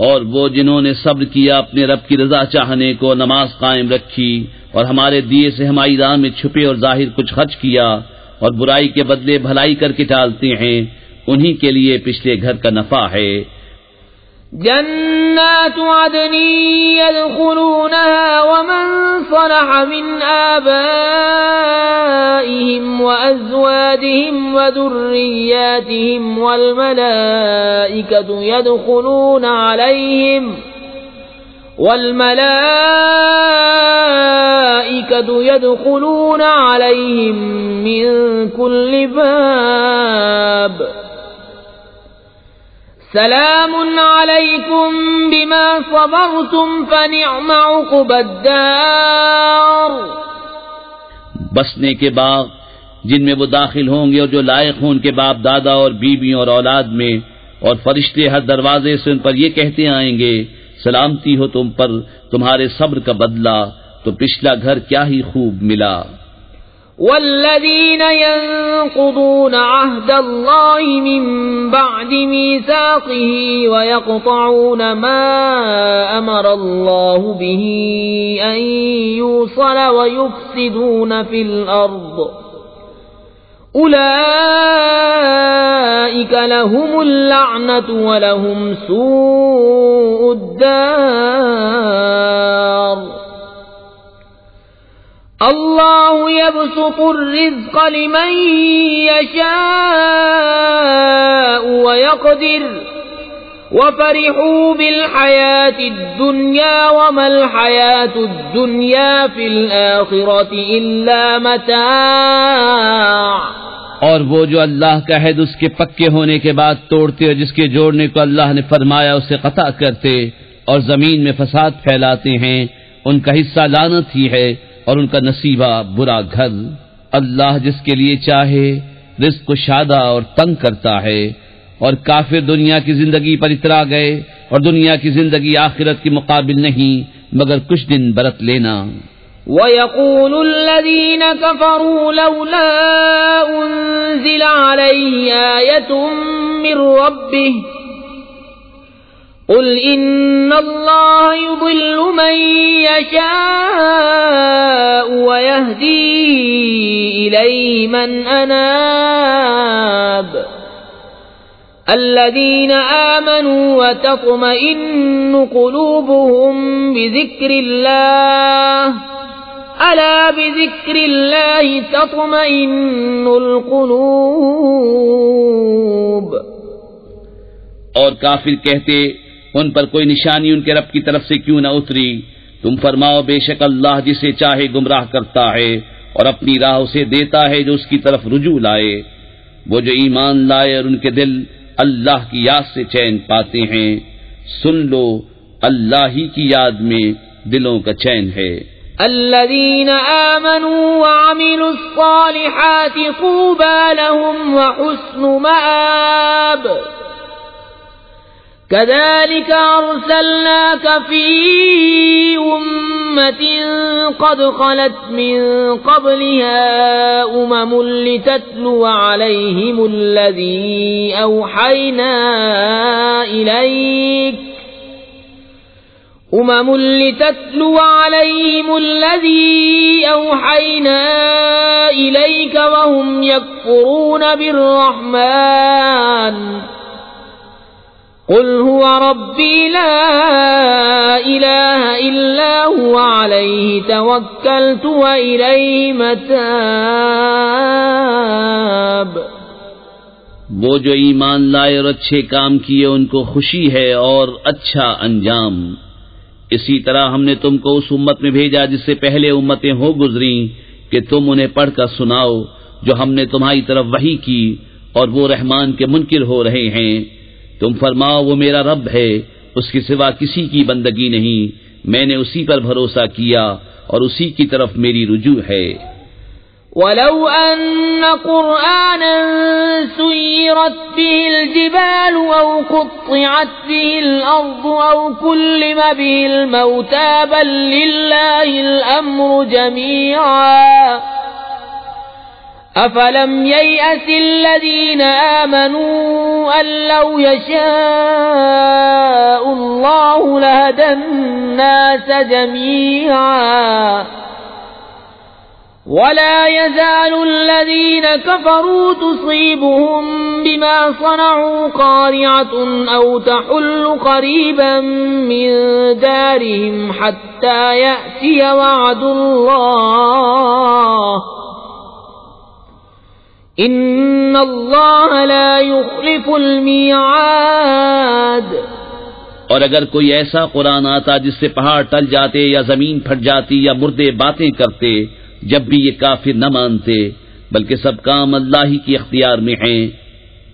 اور وہ جنہوں نے صبر کیا اپنے رب کی رضا چاہنے کو، نماز قائم رکھی اور ہمارے دیے سے ہماری راہ میں چھپے اور ظاہر کچھ خرچ کیا، اور برائی کے بدلے بھلائی کر کے ٹالتے ہیں، انہی کے لیے پچھلے گھر کا نفع ہے۔ جنات عدن يدخلونها ومن صلح من آبائهم عليهم وأزواجهم وذرياتهم والملائكة يدخلون عليهم من كل باب سلام عليكم بما صبرتم فنعم عقبى الدار. بسنے کے باغ جن میں وہ داخل ہوں گے اور جو لائق ہوں ان کے باپ دادا اور بیویوں اور اولاد میں، اور فرشتے ہر دروازے سے ان پر یہ کہتے آئیں گے سلامتی ہو تم پر، تمہارے صبر کا بدلہ تو پچھلا گھر کیا ہی خوب ملا. والذين ينقضون عهد الله من بعد ميثاقه ويقطعون ما أمر الله به أن يوصل ويفسدون في الأرض أولئك لهم اللعنة ولهم سوء الدار. اللہ يبسط الرزق لمن يشاء ويقدر وفرحوا بالحياة الدنيا وما الحياة الدنيا في الآخرة إلا متاع. اور وہ جو اللہ کا عہد اس کے پکے ہونے کے بعد توڑتے اور جس کے جوڑنے کو اللہ نے فرمایا اسے قطع کرتے اور زمین میں فساد پھیلاتے ہیں، ان کا حصہ لعنت ہی ہے اور ان کا نصیبہ برا گھر. اللہ جس کے لیے چاہے رزق کو شادہ اور تنگ کرتا ہے، اور کافر دنیا کی زندگی پر اترا گئے اور دنیا کی زندگی آخرت کے مقابل نہیں مگر کچھ دن برت لینا. وَيَقُولُ الَّذِينَ كَفَرُوا لَوْلَا أُنزِلَ عَلَيْهِ آيَةٌ مِّن رَّبِّهِ قل إن الله يضل من يشاء ويهدي إليه من أناب الذين آمنوا وتطمئن قلوبهم بذكر الله ألا بذكر الله تطمئن القلوب. اور کافر کہتے ان پر کوئی نشانی ان کے رب کی طرف سے کیوں نہ اتری؟ تم فرماؤ بے شک اللہ جسے چاہے گمراہ کرتا ہے اور اپنی راہ اسے دیتا ہے جو اس کی طرف رجوع لائے. وہ جو ایمان لائے اور ان کے دل اللہ کی یاد سے چین پاتے ہیں، سن لو اللہ ہی کی یاد میں دلوں کا چین ہے. الذين آمنوا وعملوا الصالحات طوبى لهم وحسن مآب. كذلك أرسلناك في أمة قد خلت من قبلها لتتلو عليهم الذي أوحينا إليك وهم يكفرون بالرحمن قل هو ربي لا إله إلا هو عليه توكلت وإليه متاب. وہ جو ایمان لائے اور اچھے کام کیے ان کو خوشی ہے اور اچھا انجام. اسی طرح ہم نے تم کو اس امت میں بھیجا جس سے پہلے امتیں ہو گزری کہ تم انہیں پڑھ کر سناؤ جو ہم نے تمہاری طرف وحی کی، اور وہ رحمان کے منکر ہو رہے ہیں. تم فرماؤ وہ میرا رب ہے، اس کے سوا کسی کی بندگی نہیں، میں نے اسی پر بھروسہ کیا اور اسی کی طرف میری رجوع ہے. وَلَوْ أَنَّ قُرْآنًا سُيِّرَتْ بِهِ الْجِبَالُ أَوْ قُطِّعَتْ بِهِ الْأَرْضُ أَوْ كُلِّمَ بِهِ الْمَوْتَى بَل لِّلَّهِ الْأَمْرُ جَمِيعًا أَفَلَمْ يَيْأَسِ الَّذِينَ آمَنُوا أَن لَّوْ يَشَاءُ اللَّهُ لَهَدَى النَّاسَ جَمِيعًا وَلَا يَزَالُ الَّذِينَ كَفَرُوا تُصِيبُهُم بِمَا صَنَعُوا قَارِعَةٌ أَوْ تَحُلُّ قَرِيبًا مِّن دَارِهِمْ حَتَّى يَأْتِيَ وَعْدُ اللَّهِ ان اللہ لا يخلف المیعاد. اور اگر کوئی ایسا قرآن آتا جس سے پہاڑ ٹل جاتے یا زمین پھٹ جاتی یا مردے باتیں کرتے، جب بھی یہ کافر نہ مانتے، بلکہ سب کام اللہ ہی کی اختیار میں ہیں،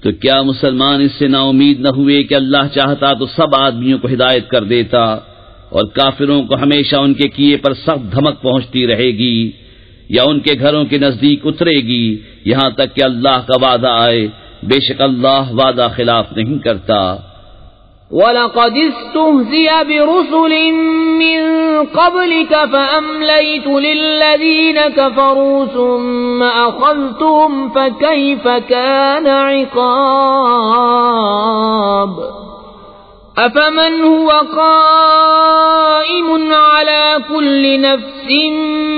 تو کیا مسلمان اس سے نا امید نہ ہوئے کہ اللہ چاہتا تو سب آدمیوں کو ہدایت کر دیتا، اور کافروں کو ہمیشہ ان کے کیے پر سخت دھمک پہنچتی رہے گی یا ان کے گھروں کے نزدیک اترے گی یہاں تک کہ اللہ کا وعدہ آئے. بے شک اللہ وعدہ خلاف نہیں کرتا. وَلَقَدِ اسْتُهْزِئَ بِرُسُلٍ مِّن قَبْلِكَ فَأَمْلَيْتُ لِلَّذِينَ كَفَرُوا ثُمَّ أَخَذْتُهُمْ فَكَيْفَ كَانَ عِقَابِ. أَفَمَنْ هُوَ قَائِمٌ عَلَى كُلِّ نَفْسٍ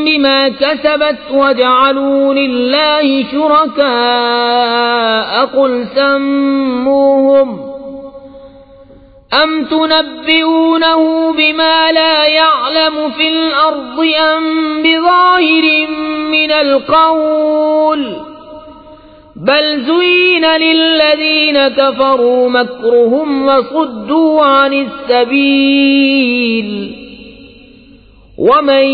بِمَا كَسَبَتْ وَجَعَلُوا لِلَّهِ شُرَكَاءَ قُلْ سَمُّوهُمْ أَمْ تُنَبِّئُونَهُ بِمَا لَا يَعْلَمُ فِي الْأَرْضِ أَمْ بِظَاهِرٍ مِّنَ الْقَوْلِ بَلْ زُيِّنَ لِلَّذِينَ كَفَرُوا مَكْرُهُمْ وَصُدُّوا عَنِ السَّبِيلِ وَمَن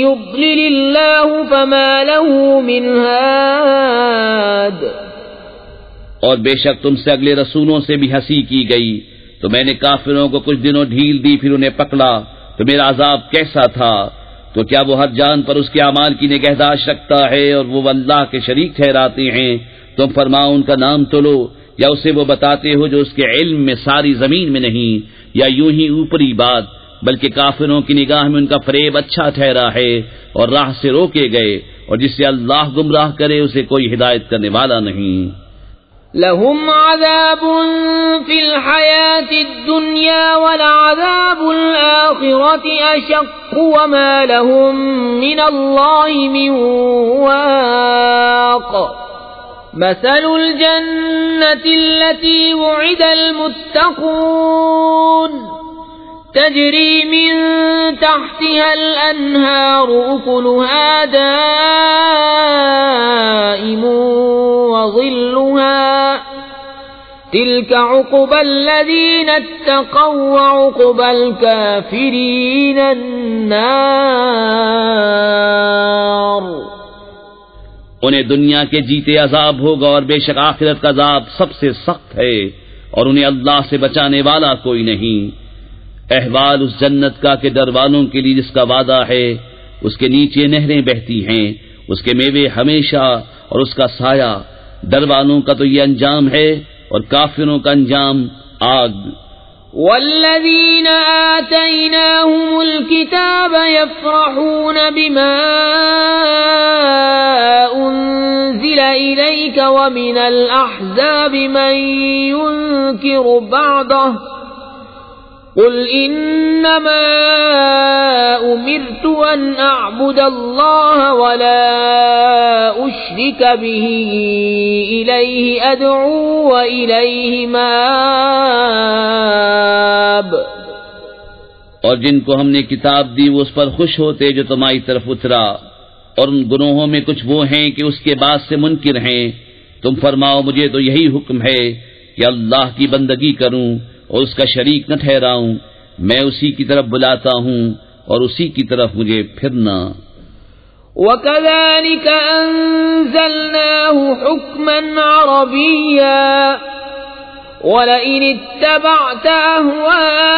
يُضْلِلِ اللَّهُ فَمَا لَهُ مِنْ هَادٍ. اور بے شک تم سے اگلے رسولوں سے بھی ہنسی کی گئی، تو میں نے کافروں کو کچھ دنوں ڈھیل دی، پھر انہیں پکڑا تو میرا عذاب کیسا تھا. تو کیا وہ ہر جان پر اس کے اعمال کی نگہداشت رکھتا ہے اور وہ اللہ کے شریک ٹھہراتے ہیں؟ تم فرماؤ ان کا نام تو لو، یا اسے وہ بتاتے ہو جو اس کے علم میں ساری زمین میں نہیں، یا یوں ہی اوپری بات، بلکہ کافروں کی نگاہ میں ان کا فریب اچھا ٹھہرا ہے اور راہ سے روکے گئے، اور جسے اللہ گمراہ کرے اسے کوئی ہدایت کرنے والا نہیں. لهم عذاب في الحياة الدنيا ولعذاب الآخرة أشق وما لهم من الله من واق. مثل الجنة التي وعد المتقون تجري من تحتها الأنهار أكلها دائم وظلها تلك عقبى الذين اتقوا وعقبى الكافرين النار. انہیں دنیا کے جیتے عذاب ہوگا اور بے شک آخرت کا عذاب سب سے سخت ہے، اور انہیں اللہ سے بچانے والا کوئی نہیں. احوال اس جنت کا کہ ڈر والوں کے لیے جس کا وعدہ ہے، اس کے نیچے نہریں بہتی ہیں، اس کے میوے ہمیشہ اور اس کا سایہ. ڈر والوں کا تو یہ انجام ہے اور کافروں کا انجام آگ. والذین آتیناہم الکتاب یفرحون بما انزل الیک ومن الاحزاب من ينکر بعضہ قل انما امرت ان اعبد اللہ ولا اشرک به الیہ ادعو والیہ مآب. اور جن کو ہم نے کتاب دی وہ اس پر خوش ہوتے جو تمہاری طرف اترا، اور ان گناہوں میں کچھ وہ ہیں کہ اس کے بعد سے منکر ہیں. تم فرماؤ مجھے تو یہی حکم ہے کہ اللہ کی بندگی کروں اور اس کا شریک نہ ٹھہراؤں. میں اسی کی طرف بلاتا ہوں اور اسی کی طرف مجھے پھرنا. وَكَذَلِكَ أَنزَلْنَاهُ حُكْمًا عَرَبِيًّا وَلَئِنِ اتَّبَعْتَ أَهْوَاءَهُمْ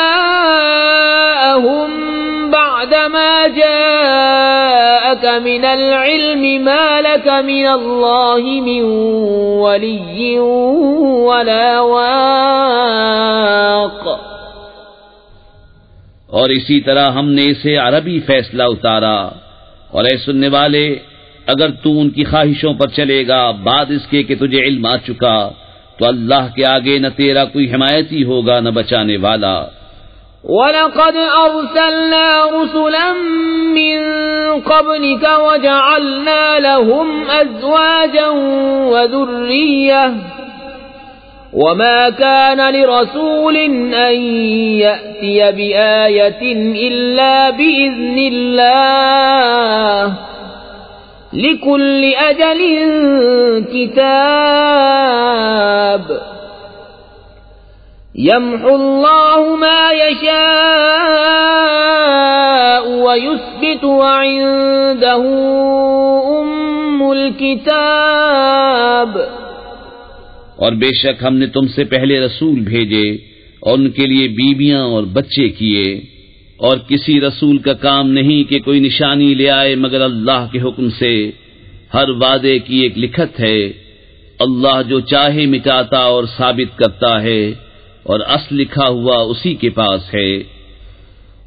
بَعْدَمَا جَاءَكَ مِنَ الْعِلْمِ مَا لَكَ مِنَ اللَّهِ مِنْ وَلِيٍّ وَلَا وَاقٍ. اور اسی طرح ہم نے اسے عربی فیصلہ اتارا، اور اے سننے والے اگر تو ان کی خواہشوں پر چلے گا بعد اس کے کہ تجھے علم آ چکا تو اللہ کے آگے نہ تیرا کوئی حمایتی ہوگا نہ بچانے والا. وَلَقَدْ أَرْسَلْنَا رُسُلًا مِّن قَبْلِكَ وَجَعَلْنَا لَهُمْ أَزْوَاجًا وَذُرِّيَّةً وَمَا كَانَ لِرَسُولٍ أَن يَأْتِيَ بِآيَةٍ إِلَّا بِإِذْنِ اللَّهِ لكل أجل كتاب يمحو الله ما يشاء ويثبت وعنده أم الكتاب. اور بے شک ہم نے تم سے پہلے رسول بھیجے اور ان کے لیے بیویاں اور بچے کیے، اور کسی رسول کا کام نہیں کہ کوئی نشانی لے آئے مگر اللہ کے حکم سے. ہر وعدے کی ایک لکھت ہے. اللہ جو چاہے مٹاتا اور ثابت کرتا ہے، اور اصل لکھا ہوا اسی کے پاس ہے.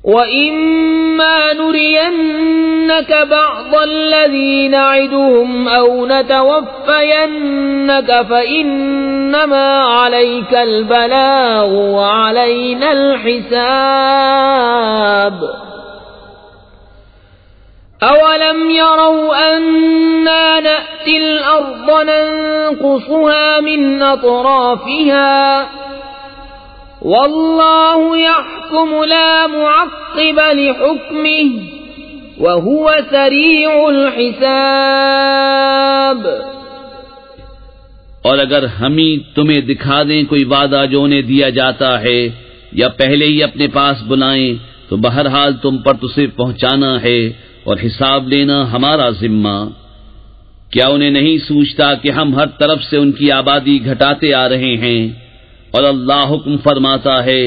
وَإِمَّا نُرِيَنَّكَ بَعْضَ الَّذِي نَعِدُهُمْ أَوْ نَتَوَفَّيَنَّكَ فَإِنَّمَا عَلَيْكَ الْبَلَاغُ وَعَلَيْنَا الْحِسَابُ. أَوَلَمْ يَرَوْا أَنَّا نَأْتِي الْأَرْضَ نَنقُصُهَا مِنْ أَطْرَافِهَا واللہ یحکم لا معقب لحکمہ وہو سریع الحساب. اور اگر ہم ہی تمہیں دکھا دیں کوئی وعدہ جو انہیں دیا جاتا ہے یا پہلے ہی اپنے پاس بلائیں تو بہرحال تم پر تو صرف پہنچانا ہے اور حساب لینا ہمارا ذمہ. کیا انہیں نہیں سوچتا کہ ہم ہر طرف سے ان کی آبادی گھٹاتے آ رہے ہیں، اور اللہ حکم فرماتا ہے،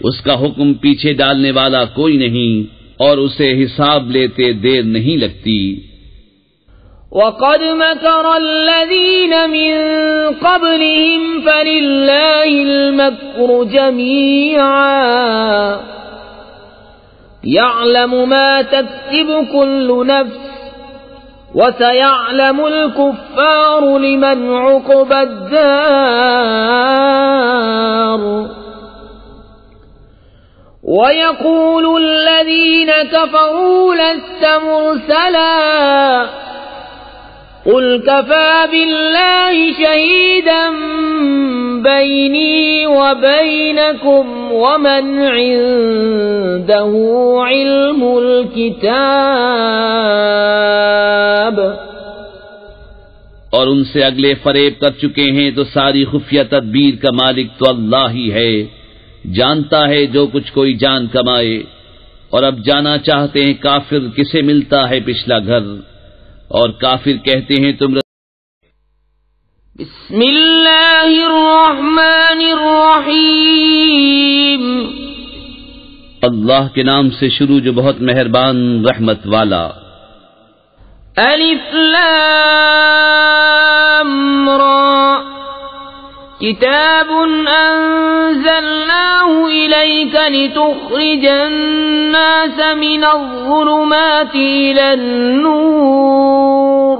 اس کا حکم پیچھے ڈالنے والا کوئی نہیں، اور اسے حساب لیتے دیر نہیں لگتی. وَقَدْ مَكَرَ الَّذِينَ مِن قَبْلِهِمْ فَلِلَّهِ الْمَكْرُ جَمِيعًا يَعْلَمُ مَا تَكْسِبُ كُلُّ نَفْسٍ وَسَيَعْلَمُ الْكُفَّارُ لِمَنْ عُقْبَى الدَّارِ. وَيَقُولُ الَّذِينَ كَفَرُوا لَسْتَ مُرْسَلًا قُلْ كَفَى بِاللَّهِ شَهِيدًا بَيْنِي وَبَيْنَكُمْ وَمَنْ عِندَهُ عِلْمُ الْكِتَابِ. اور ان سے اگلے فریب کر چکے ہیں تو ساری خفیہ تدبیر کا مالک تو اللہ ہی ہے، جانتا ہے جو کچھ کوئی جان کمائے. اور اب جانا چاہتے ہیں کافر کسے ملتا ہے پچھلا گھر، اور کافر کہتے ہیں تم بسم اللہ الرحمن الرحیم. اللہ کے نام سے شروع جو بہت مہربان رحمت والا. الف لام را کتاب انزلناه الیک لتخرج الناس من الظلمات الى النور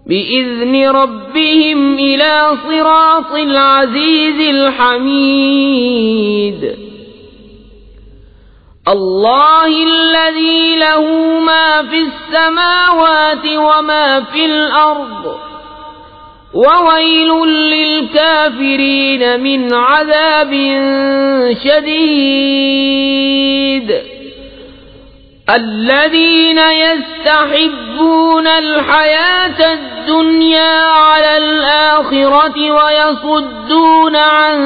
بإذن ربهم إلى صراط العزيز الحميد. الله الذي له ما في السماوات وما في الأرض وويل للكافرين من عذاب شديد. الذين يستحبون الحياة الدنيا على الآخرة ويصدون عن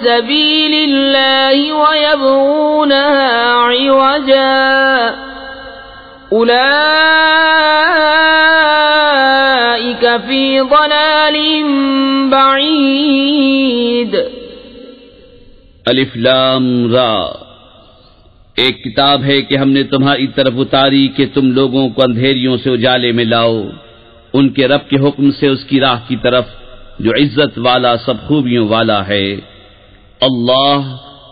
سبيل الله ويبغونها عوجا أولئك في ضلال بعيد. الف لام را ایک کتاب ہے کہ ہم نے تمہاری طرف اتاری کہ تم لوگوں کو اندھیریوں سے اجالے میں لاؤ ان کے رب کے حکم سے اس کی راہ کی طرف جو عزت والا سب خوبیوں والا ہے. اللہ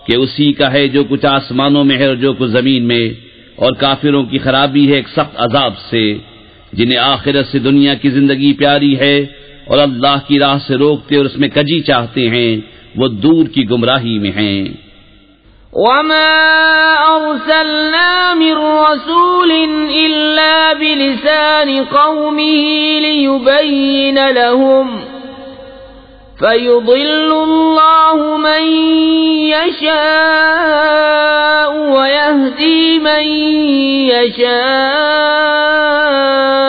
کہ اسی کا ہے جو کچھ آسمانوں میں ہے اور جو کچھ زمین میں. اور کافروں کی خرابی ہے ایک سخت عذاب سے جنہیں آخرت سے دنیا کی زندگی پیاری ہے اور اللہ کی راہ سے روکتے اور اس میں کجی چاہتے ہیں وہ دور کی گمراہی میں ہیں. وما أرسلنا من رسول إلا بلسان قومه ليبين لهم فيضل الله من يشاء ويهدي من يشاء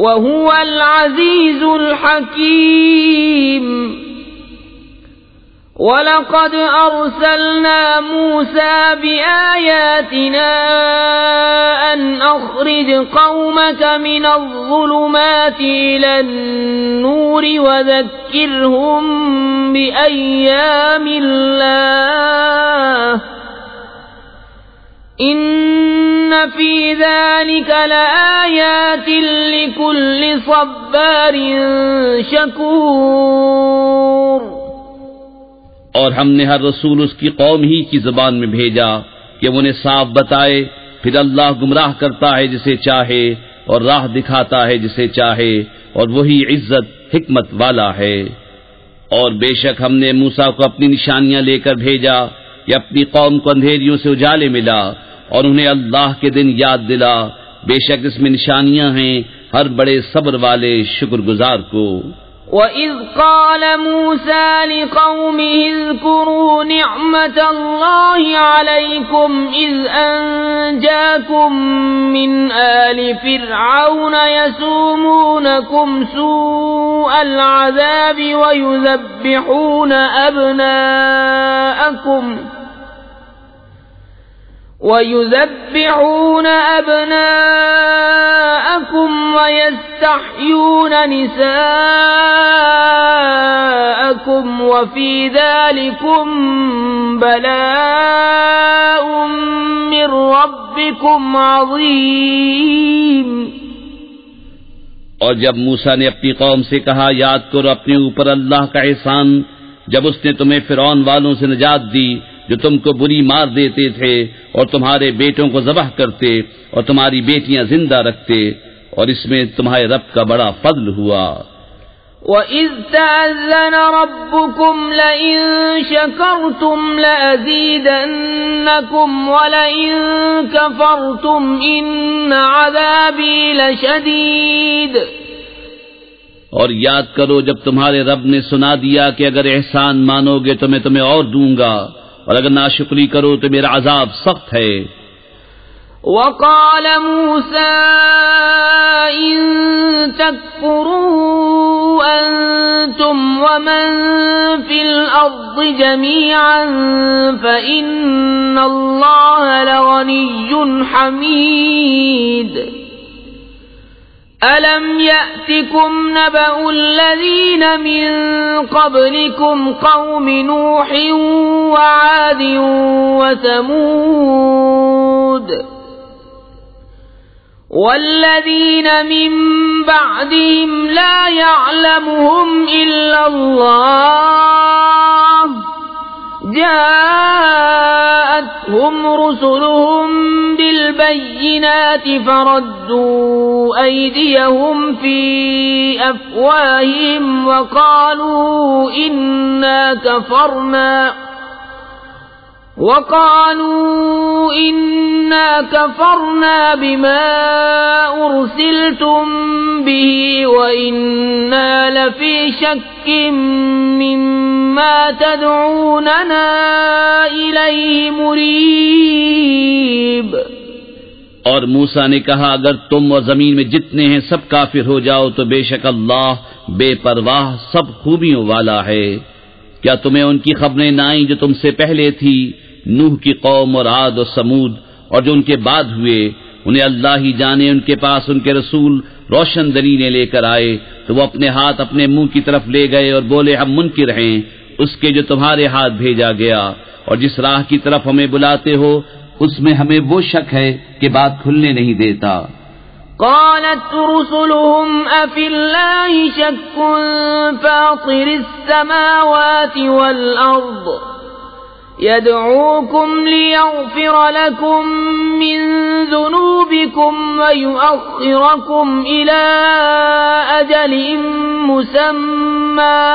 وهو العزيز الحكيم وَلَقَدْ أَرْسَلْنَا مُوسَى بِآيَاتِنَا أَنْ أَخْرِجْ قَوْمَكَ مِنَ الظُّلُمَاتِ إِلَى النُّورِ وَذَكِّرْهُم بِأَيَّامِ اللَّهِ إِنَّ فِي ذَلِكَ لَآيَاتٍ لِكُلِّ صَبَّارٍ شَكُورٍ۔ اور ہم نے ہر رسول اس کی قوم ہی کی زبان میں بھیجا کہ وہ انہیں صاف بتائے، پھر اللہ گمراہ کرتا ہے جسے چاہے اور راہ دکھاتا ہے جسے چاہے، اور وہی عزت حکمت والا ہے۔ اور بے شک ہم نے موسیٰ کو اپنی نشانیاں لے کر بھیجا کہ اپنی قوم کو اندھیریوں سے اجالے ملا اور انہیں اللہ کے دن یاد دلا، بے شک اس میں نشانیاں ہیں ہر بڑے صبر والے شکر گزار کو۔ وَإِذْ قَالَ مُوسَى لِقَوْمِهِ اذْكُرُوا نِعْمَةَ اللَّهِ عَلَيْكُمْ إِذْ أَنْجَاكُمْ مِنْ آلِ فِرْعَوْنَ يَسُومُونَكُمْ سُوءَ الْعَذَابِ وَيُذَبِّحُونَ أَبْنَاءَكُمْ وَيَسْتَحْيُونَ نِسَاءَكُمْ وَفِي ذَلِكُمْ بَلَاءٌ مِّن رَّبِّكُمْ عَظِيمٌ۔ اور جب موسیٰ نے اپنی قوم سے کہا، یاد کرو اپنے اوپر اللہ کا احسان جب اس نے تمہیں فرعون والوں سے نجات دی جو تم کو بری مار دیتے تھے اور تمہارے بیٹوں کو ذبح کرتے اور تمہاری بیٹیاں زندہ رکھتے، اور اس میں تمہارے رب کا بڑا فضل ہوا۔ وَإِذْ تَأَذَّنَ رَبُّكُمْ لَئِن شَكَرْتُمْ لَأَزِيدَنَّكُمْ وَلَئِن كَفَرْتُمْ إِنَّ عَذَابِي لَشَدِيدٌ۔ اور یاد کرو جب تمہارے رب نے سنا دیا کہ اگر احسان مانو گے تو میں تمہیں اور دوں گا، اور اگر ناشکری کرو تو میرا عذاب سخت ہے۔ وَقَالَ مُوسَىٰ إِن تَكْفُرُوا أَنتُمْ وَمَن فِي الْأَرْضِ جَمِيعًا فَإِنَّ اللَّهَ لَغَنِيٌّ حَمِيدٌ۔ أَلَمْ يَأْتِكُمْ نَبَأُ الَّذِينَ مِن قَبْلِكُمْ قَوْمِ نُوحٍ وَعَادٍ وَثَمُودَ وَالَّذِينَ مِن بَعْدِهِمْ لَا يَعْلَمُهُمْ إِلَّا اللَّهُ جاءتهم رسلهم بالبينات فردوا أيديهم في أفواههم وقالوا إنا كفرنا بما أرسلتم به وإنا لفي شك مما تدعوننا إليه مريب۔ اور موسیٰ نے کہا اگر تم اور زمین میں جتنے ہیں سب کافر ہو جاؤ تو بے شک اللہ بے پرواہ سب خوبیوں والا ہے۔ کیا تمہیں ان کی خبریں نہ آئیں جو تم سے پہلے تھی، نوح کی قوم اور عاد اور سمود، اور جو ان کے بعد ہوئے؟ انہیں اللہ ہی جانے، ان کے پاس ان کے رسول روشن دلیلیں لے کر آئے تو وہ اپنے ہاتھ اپنے منہ کی طرف لے گئے اور بولے ہم منکر ہیں اس کے جو تمہارے ہاتھ بھیجا گیا، اور جس راہ کی طرف ہمیں بلاتے ہو اس میں ہمیں وہ شک ہے کہ بات کھلنے نہیں دیتا۔ قالت رسلهم أفي الله شك فاطر السماوات والأرض يدعوكم ليغفر لكم من ذنوبكم ويؤخركم إلى أجل مسمى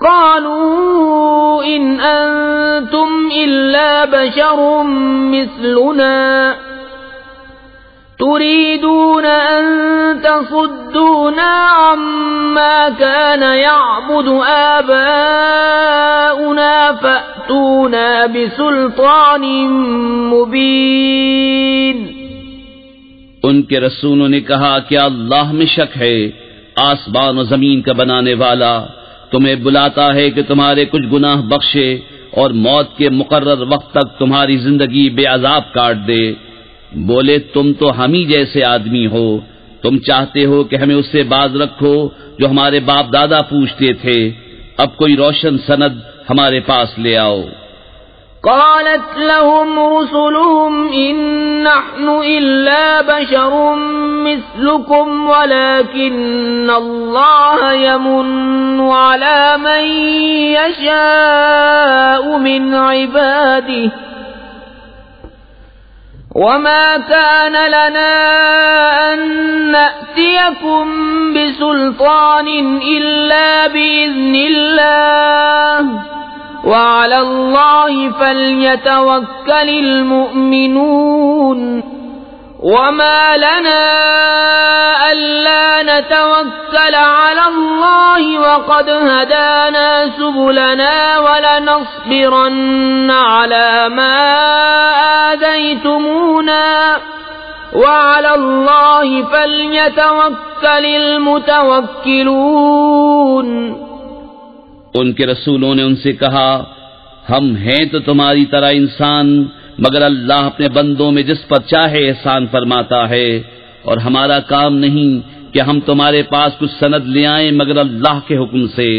قالوا إن أنتم إلا بشر مثلنا تريدون أن تصدونا عما كان يعبد آباؤنا فأتونا بسلطان مبين۔ ان کے رسولوں نے کہا کیا اللہ میں شک ہے؟ آسمان و زمین کا بنانے والا تمہیں بلاتا ہے کہ تمہارے کچھ گناہ بخشے اور موت کے مقرر وقت تک تمہاری زندگی بے عذاب کاٹ دے۔ بولے تم تو ہم ہی جیسے آدمی ہو، تم چاہتے ہو کہ ہمیں اس سے باز رکھو جو ہمارے باپ دادا پوچھتے تھے، اب کوئی روشن سند ہمارے پاس لے آؤ۔ قالت لهم رسلهم إن نحن إلا بشر مثلكم ولكن الله يمن على من يشاء من عباده وما كان لنا أن نأتيكم بسلطان إلا بإذن الله وعلى الله فليتوكل المؤمنون وما لنا ألا نتوكل على الله وقد هدانا سبلنا ولنصبرن على ما آذيتمونا وعلى الله فليتوكل المتوكلون۔ ان کے رسولوں نے ان سے کہا ہم ہیں تو تمہاری طرح انسان، مگر اللہ اپنے بندوں میں جس پر چاہے احسان فرماتا ہے، اور ہمارا کام نہیں کہ ہم تمہارے پاس کچھ سند لے آئیں مگر اللہ کے حکم سے،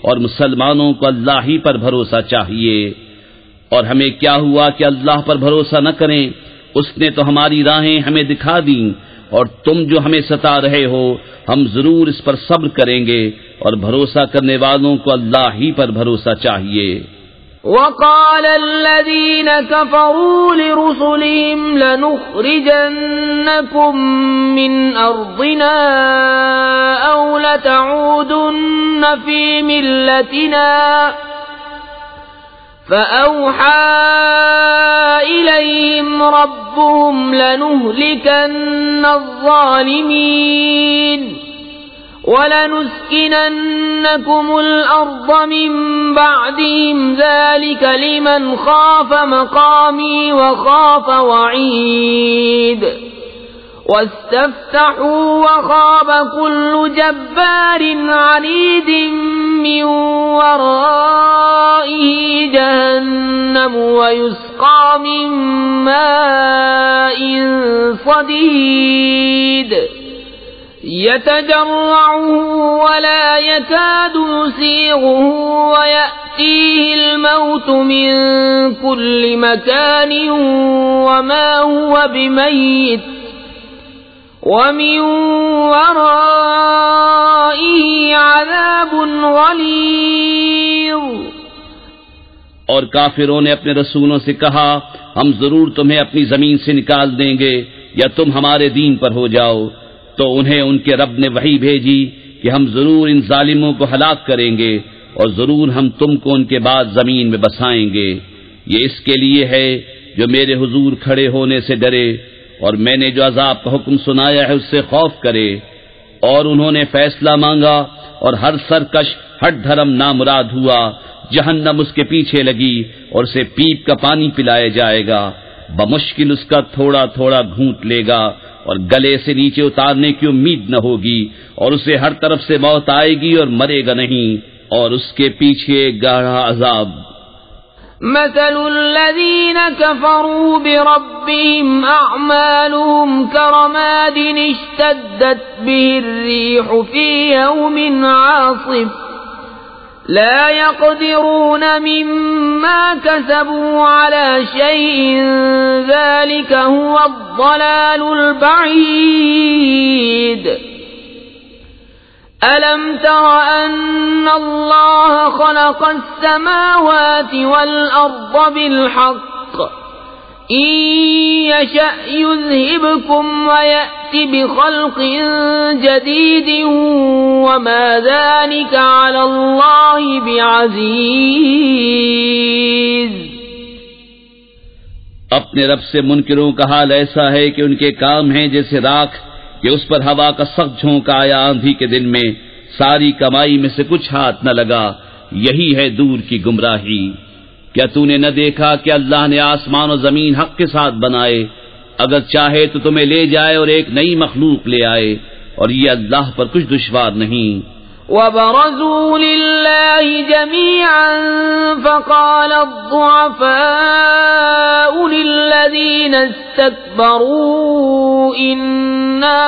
اور مسلمانوں کو اللہ ہی پر بھروسہ چاہیے۔ اور ہمیں کیا ہوا کہ اللہ پر بھروسہ نہ کریں؟ اس نے تو ہماری راہیں ہمیں دکھا دیں، اور تم جو ہمیں ستا رہے ہو ہم ضرور اس پر صبر کریں گے، اور بھروسہ کرنے والوں کو اللہ ہی پر بھروسہ چاہیے۔ وقال الذين كفروا لرسلهم لنخرجنكم من أرضنا أو لتعودن في ملتنا فأوحى إليهم ربهم لنهلكن الظالمين وَلَنُسْكِنَنَّكُمُ الْأَرْضَ مِنْ بَعْدِهِمْ ذَلِكَ لِمَنْ خَافَ مَقَامِي وَخَافَ وَعِيدِ وَاسْتَفْتَحُوا وَخَابَ كُلُّ جَبَّارٍ عَنِيدٍ مِّنْ وَرَائِهِ جَهَنَّمُ وَيُسْقَى مِنْ مَاءٍ صَدِيدٍ يتجرعه ولا يكاد يسيغه ويأتيه الموت من كل مكان وما هو بميت ومن ورائه عذاب غليظ۔ اور کافروں نے اپنے رسولوں سے کہا ہم ضرور تمہیں اپنی زمین سے نکال دیں گے یا تم ہمارے دین پر ہو جاؤ، تو انہیں ان کے رب نے وحی بھیجی کہ ہم ضرور ان ظالموں کو ہلاک کریں گے اور ضرور ہم تم کو ان کے بعد زمین میں بسائیں گے۔ یہ اس کے لیے ہے جو میرے حضور کھڑے ہونے سے ڈرے اور میں نے جو عذاب کا حکم سنایا ہے اس سے خوف کرے۔ اور انہوں نے فیصلہ مانگا اور ہر سرکش ہٹ دھرم نامراد ہوا، جہنم اس کے پیچھے لگی اور اسے پیپ کا پانی پلایا جائے گا، بمشکل اس کا تھوڑا تھوڑا گھونٹ لے گا اور گلے سے نیچے اتارنے کی امید نہ ہوگی، اور اسے ہر طرف سے موت آئے گی اور مرے گا نہیں، اور اس کے پیچھے گاڑھا عذاب۔ مثل الذين كفروا بربهم أعمالهم كرماد اشتدت به الريح في يوم عاصف لا يقدرون مما كسبوا على شيء ذلك هو الضلال البعيد۔ أَلَمْ تَرَ أَنَّ اللَّهَ خَلَقَ السَّمَاوَاتِ وَالْأَرْضَ بِالْحَقِّ إِن يَشَأْ يُذْهِبْكُمْ وَيَأْتِ بِخَلْقٍ جَدِيدٍ وَمَا ذَلِكَ عَلَى اللَّهِ بِعَزِيزٍ۔ اپنے رب سے منکروں کا حال ایسا ہے کہ ان کے کام ہیں جیسے راکھ کہ اس پر ہوا کا سخت جھونکا آیا آندھی کے دن میں، ساری کمائی میں سے کچھ ہاتھ نہ لگا، یہی ہے دور کی گمراہی۔ کیا تو نے نہ دیکھا کہ اللہ نے آسمان و زمین حق کے ساتھ بنائے، اگر چاہے تو تمہیں لے جائے اور ایک نئی مخلوق لے آئے، اور یہ اللہ پر کچھ دشوار نہیں۔ وَبَرَزُوا لِلَّهِ جَمِيعًا فَقَالَ الضُّعَفَاءُ لِلَّذِينَ اسْتَكْبَرُوا إِنَّا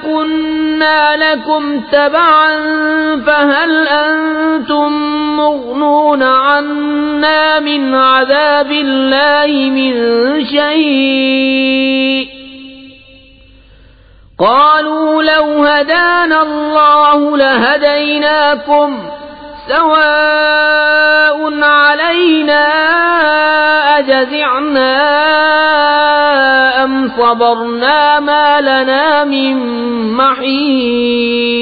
كُنَّا لَكُمْ تَبَعًا فَهَلْ أَنْتُمْ مُغْنُونَ عَنَّا مِنْ عَذَابِ اللَّهِ مِنْ شَيْءٍ قالوا لو هدانا الله لهديناكم سواء علينا أجزعنا أم صبرنا ما لنا من محيص۔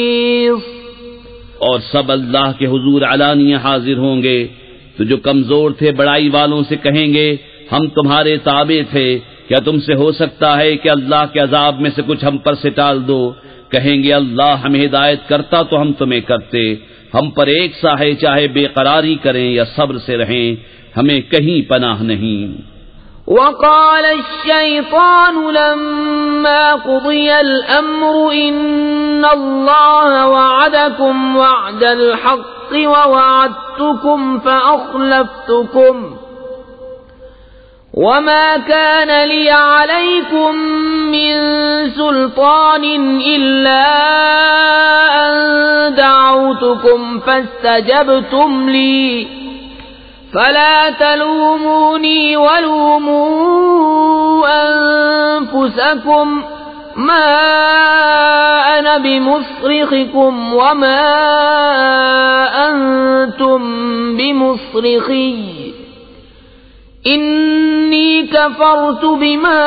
اور سب اللہ کے حضور علانیہ حاضر ہوں گے تو جو کمزور تھے بڑائی والوں سے کہیں گے ہم تمہارے تابع تھے، کیا تم سے ہو سکتا ہے کہ اللہ کے عذاب میں سے کچھ ہم پر سے ٹال دو؟ کہیں گے اللہ ہمیں ہدایت کرتا تو ہم تمہیں کرتے، ہم پر ایک سا ہے، چاہے بے قراری کریں یا صبر سے رہیں، ہمیں کہیں پناہ نہیں۔ وقال الشيطان لما قضي الأمر إن الله وعدكم وعد الحق ووعدتكم فأخلفتكم وما كان لي عليكم من سلطان إلا أن دعوتكم فاستجبتم لي فلا تلوموني ولوموا أنفسكم ما أنا بمصرخكم وما أنتم بمصرخي إني كفرت بما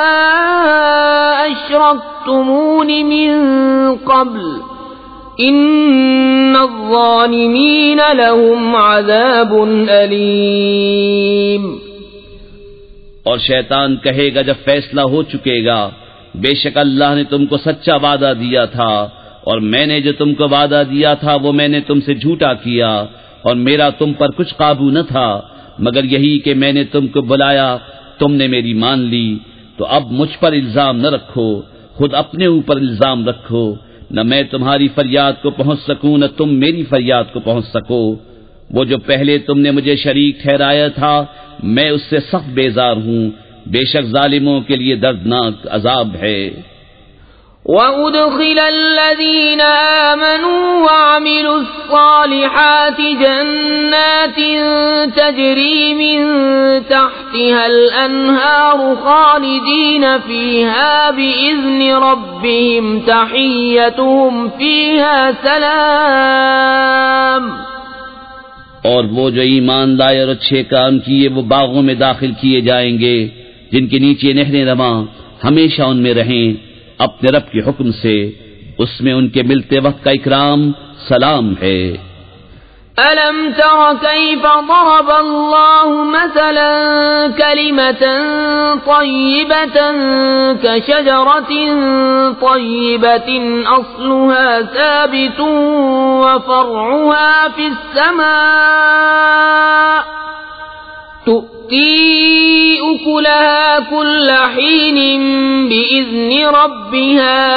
أشركتمون من قبل إن الظالمين لهم عذاب أليم۔ اور شیطان کہے گا جب فیصلہ ہو چکے گا، بے شک اللہ نے تم کو سچا وعدہ دیا تھا، اور میں نے جو تم کو وعدہ دیا تھا وہ میں نے تم سے جھوٹا کیا، اور میرا تم پر کچھ قابو نہ تھا مگر یہی کہ میں نے تم کو بلایا، تم نے میری مان لی، تو اب مجھ پر الزام نہ رکھو، خود اپنے اوپر الزام رکھو، نہ میں تمہاری فریاد کو پہنچ سکوں نہ تم میری فریاد کو پہنچ سکو۔ وہ جو پہلے تم نے مجھے شریک ٹھہرایا تھا میں اس سے سخت بیزار ہوں، بے شک ظالموں کے لیے دردناک عذاب ہے۔ وَأُدْخِلَ الَّذِينَ آمَنُوا وَعَمِلُوا الصَّالِحَاتِ جَنَّاتٍ تَجْرِي مِن تَحْتِهَا الْأَنْهَارُ خَالِدِينَ فِيهَا بِإِذْنِ رَبِّهِمْ تَحِيَّتُهُمْ فِيهَا سَلَامٌ۔ اور وہ جو ایمان لائے اور اچھے کام کیے وہ باغوں میں داخل کیے جائیں گے جن کے نیچے نہریں رواں، ہمیشہ ان میں رہیں اپنے رب کے حکم سے، اس میں ان کے ملتے وقت کا اکرام سلام ہے۔ أَلَمْ تَرَ كَيْفَ ضَرَبَ اللَّهُ مَثَلًا كَلِمَةً طَيِّبَةً كَشَجَرَةٍ طَيِّبَةٍ أَصْلُهَا ثَابِتٌ وَفَرْعُهَا فِي السَّمَاءِ تُؤْتِي أُكُلَهَا كُلَّ حِينٍ بِإِذْنِ رَبِّهَا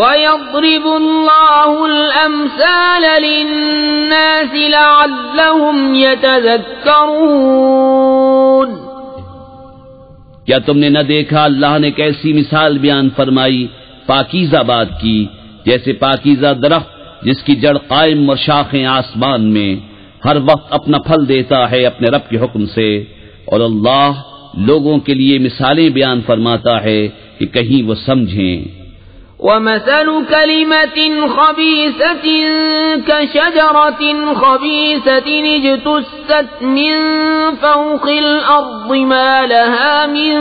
وَيَضْرِبُ اللَّهُ الْأَمْثَالَ لِلنَّاسِ لَعَلَّهُمْ يَتَذَكَّرُونَ۔ کیا تم نے نہ دیکھا اللہ نے کیسی مثال بیان فرمائی پاکیزہ بات کی، جیسے پاکیزہ درخت جس کی جڑ قائم اور شاخیں آسمان میں، ہر وقت اپنا پھل دیتا ہے اپنے رب کے حکم سے، اور اللہ لوگوں کے لیے مثالیں بیان فرماتا ہے کہ کہیں وہ سمجھیں۔ وَمَثَلُ كَلِمَةٍ خَبِيثَةٍ كَشَجَرَةٍ خَبِيثَةٍ اجْتُثَّتْ مِنْ فَوْقِ الْأَرْضِ مَا لَهَا مِنْ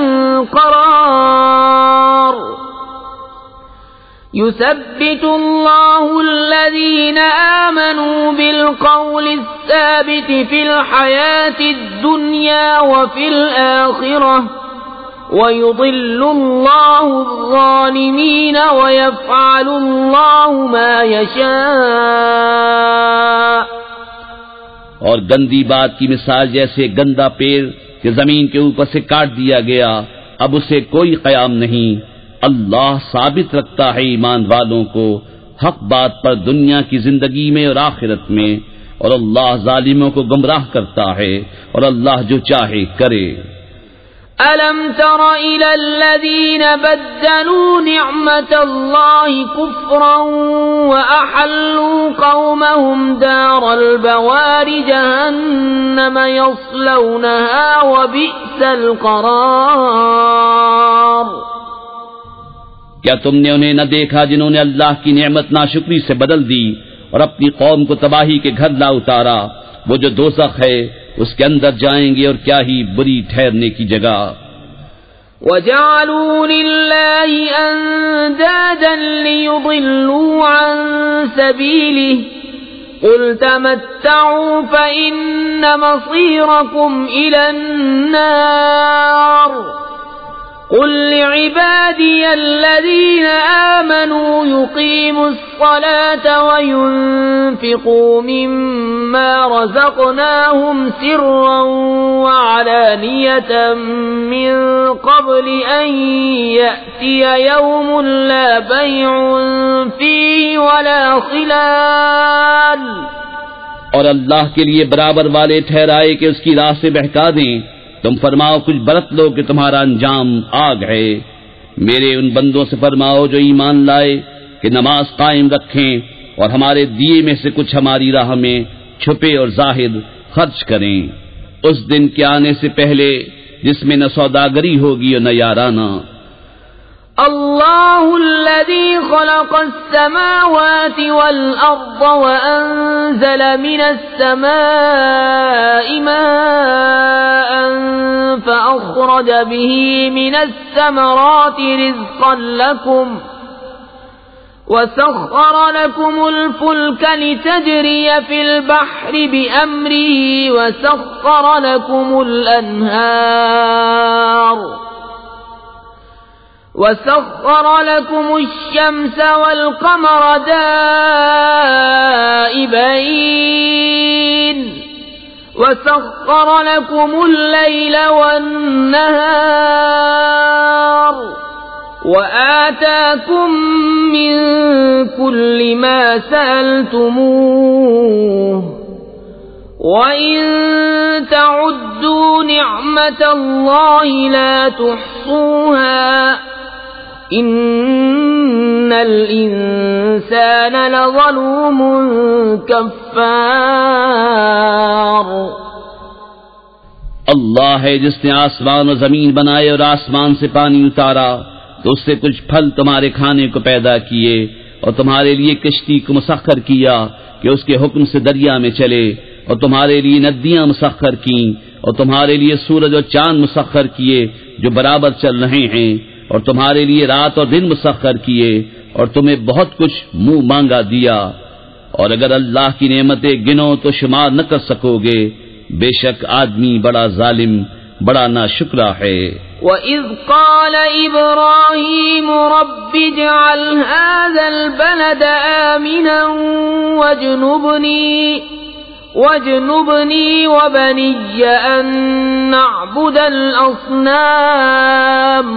قَرَارٍ يُثَبِّتُ اللَّهُ الَّذِينَ آمَنُوا بِالْقَوْلِ الثَّابِتِ فِي الْحَيَاةِ الدُّنْيَا وَفِي الْآخِرَةِ وَيُضِلُّ اللَّهُ الظَّالِمِينَ وَيَفْعَلُ اللَّهُ مَا يَشَاءُ۔ اور گندی بات کی مثال جیسے گندا پیڑ کہ زمین کے اوپر سے کاٹ دیا گیا، اب اسے کوئی قیام نہیں۔ اللہ ثابت رکھتا ہے ایمان والوں کو حق بات پر دنیا کی زندگی میں اور آخرت میں، اور اللہ ظالموں کو گمراہ کرتا ہے، اور اللہ جو چاہے کرے۔ أَلَمْ تَرَ إِلَى الَّذِينَ بَدَّلُوا نِعْمَةَ اللَّهِ كُفْرًا وَأَحَلُّوا قَوْمَهُمْ دَارَ الْبَوَارِ جَهَنَّمَ يَصْلَوْنَهَا وَبِئْسَ الْقَرَارُ۔ کیا تم نے انہیں نہ دیکھا جنہوں نے اللہ کی نعمت ناشکری سے بدل دی اور اپنی قوم کو تباہی کے گھر لا اتارا؟ وہ جو دوزخ ہے اس کے اندر جائیں گے، اور کیا ہی بری ٹھہرنے کی جگہ۔ وَجَعَلُوا لِلَّهِ أَندَادًا لِيُضِلُّوا عَن سَبِيلِهِ قُلْ تَمَتَّعُوا فَإِنَّ مَصِيرَكُمْ إِلَى النَّارِ قُلْ لِعِبَادِيَ الَّذِينَ آمَنُوا يُقِيمُوا الصَّلَاةَ وَيُنْفِقُوا مِمَّا رَزَقْنَاهُمْ سِرًّا وَعَلَانِيَةً مِّن قَبْلِ أَن يَأْتِيَ يَوْمٌ لَّا بَيْعٌ فِيهِ وَلَا خِلَالٌ۔ اور اللہ کے لیے برابر والے ٹھہرائے کہ اس کی راہ سے بہکا دیں۔ تم فرماؤ کچھ برت لو کہ تمہارا انجام آگ ہے۔ میرے ان بندوں سے فرماؤ جو ایمان لائے کہ نماز قائم رکھیں اور ہمارے دیے میں سے کچھ ہماری راہ میں چھپے اور ظاہر خرچ کریں، اس دن کے آنے سے پہلے جس میں نہ سوداگری ہوگی اور نہ یارانہ۔ الله الذي خلق السماوات والأرض وأنزل من السماء ماء فأخرج به من الثمرات رزقا لكم وسخر لكم الفلك لتجري في البحر بأمره وسخر لكم الأنهار وَسَخَّرَ لَكُمُ الشَّمْسَ وَالْقَمَرَ دَائِبَيْنِ وَسَخَّرَ لَكُمُ اللَّيْلَ وَالنَّهَارَ وَآتَاكُم مِّن كُلِّ مَا سَأَلْتُمُوهُ وَإِن تَعُدُّوا نِعْمَةَ اللَّهِ لَا تُحْصُوهَا ان الانسان لظلوم کفار۔ اللہ ہے جس نے آسمان و زمین بنائے اور آسمان سے پانی اتارا تو اس سے کچھ پھل تمہارے کھانے کو پیدا کیے، اور تمہارے لیے کشتی کو مسخر کیا کہ اس کے حکم سے دریا میں چلے، اور تمہارے لیے ندیاں مسخر کیں، اور تمہارے لیے سورج اور چاند مسخر کیے جو برابر چل رہے ہیں، اور تمہارے لیے رات اور دن مسخر کیے، اور تمہیں بہت کچھ منہ مانگا دیا، اور اگر اللہ کی نعمتیں گنو تو شمار نہ کر سکو گے، بے شک آدمی بڑا ظالم، بڑا ناشکرا ہے۔ وَإِذْ قَالَ إِبْرَاهِيمُ رَبِّ اجْعَلْ هَذَا الْبَلَدَ آمِنًا وَاجْنُبْنِي وَبَنِيَّ أَن نَّعْبُدَ الْأَصْنَامَ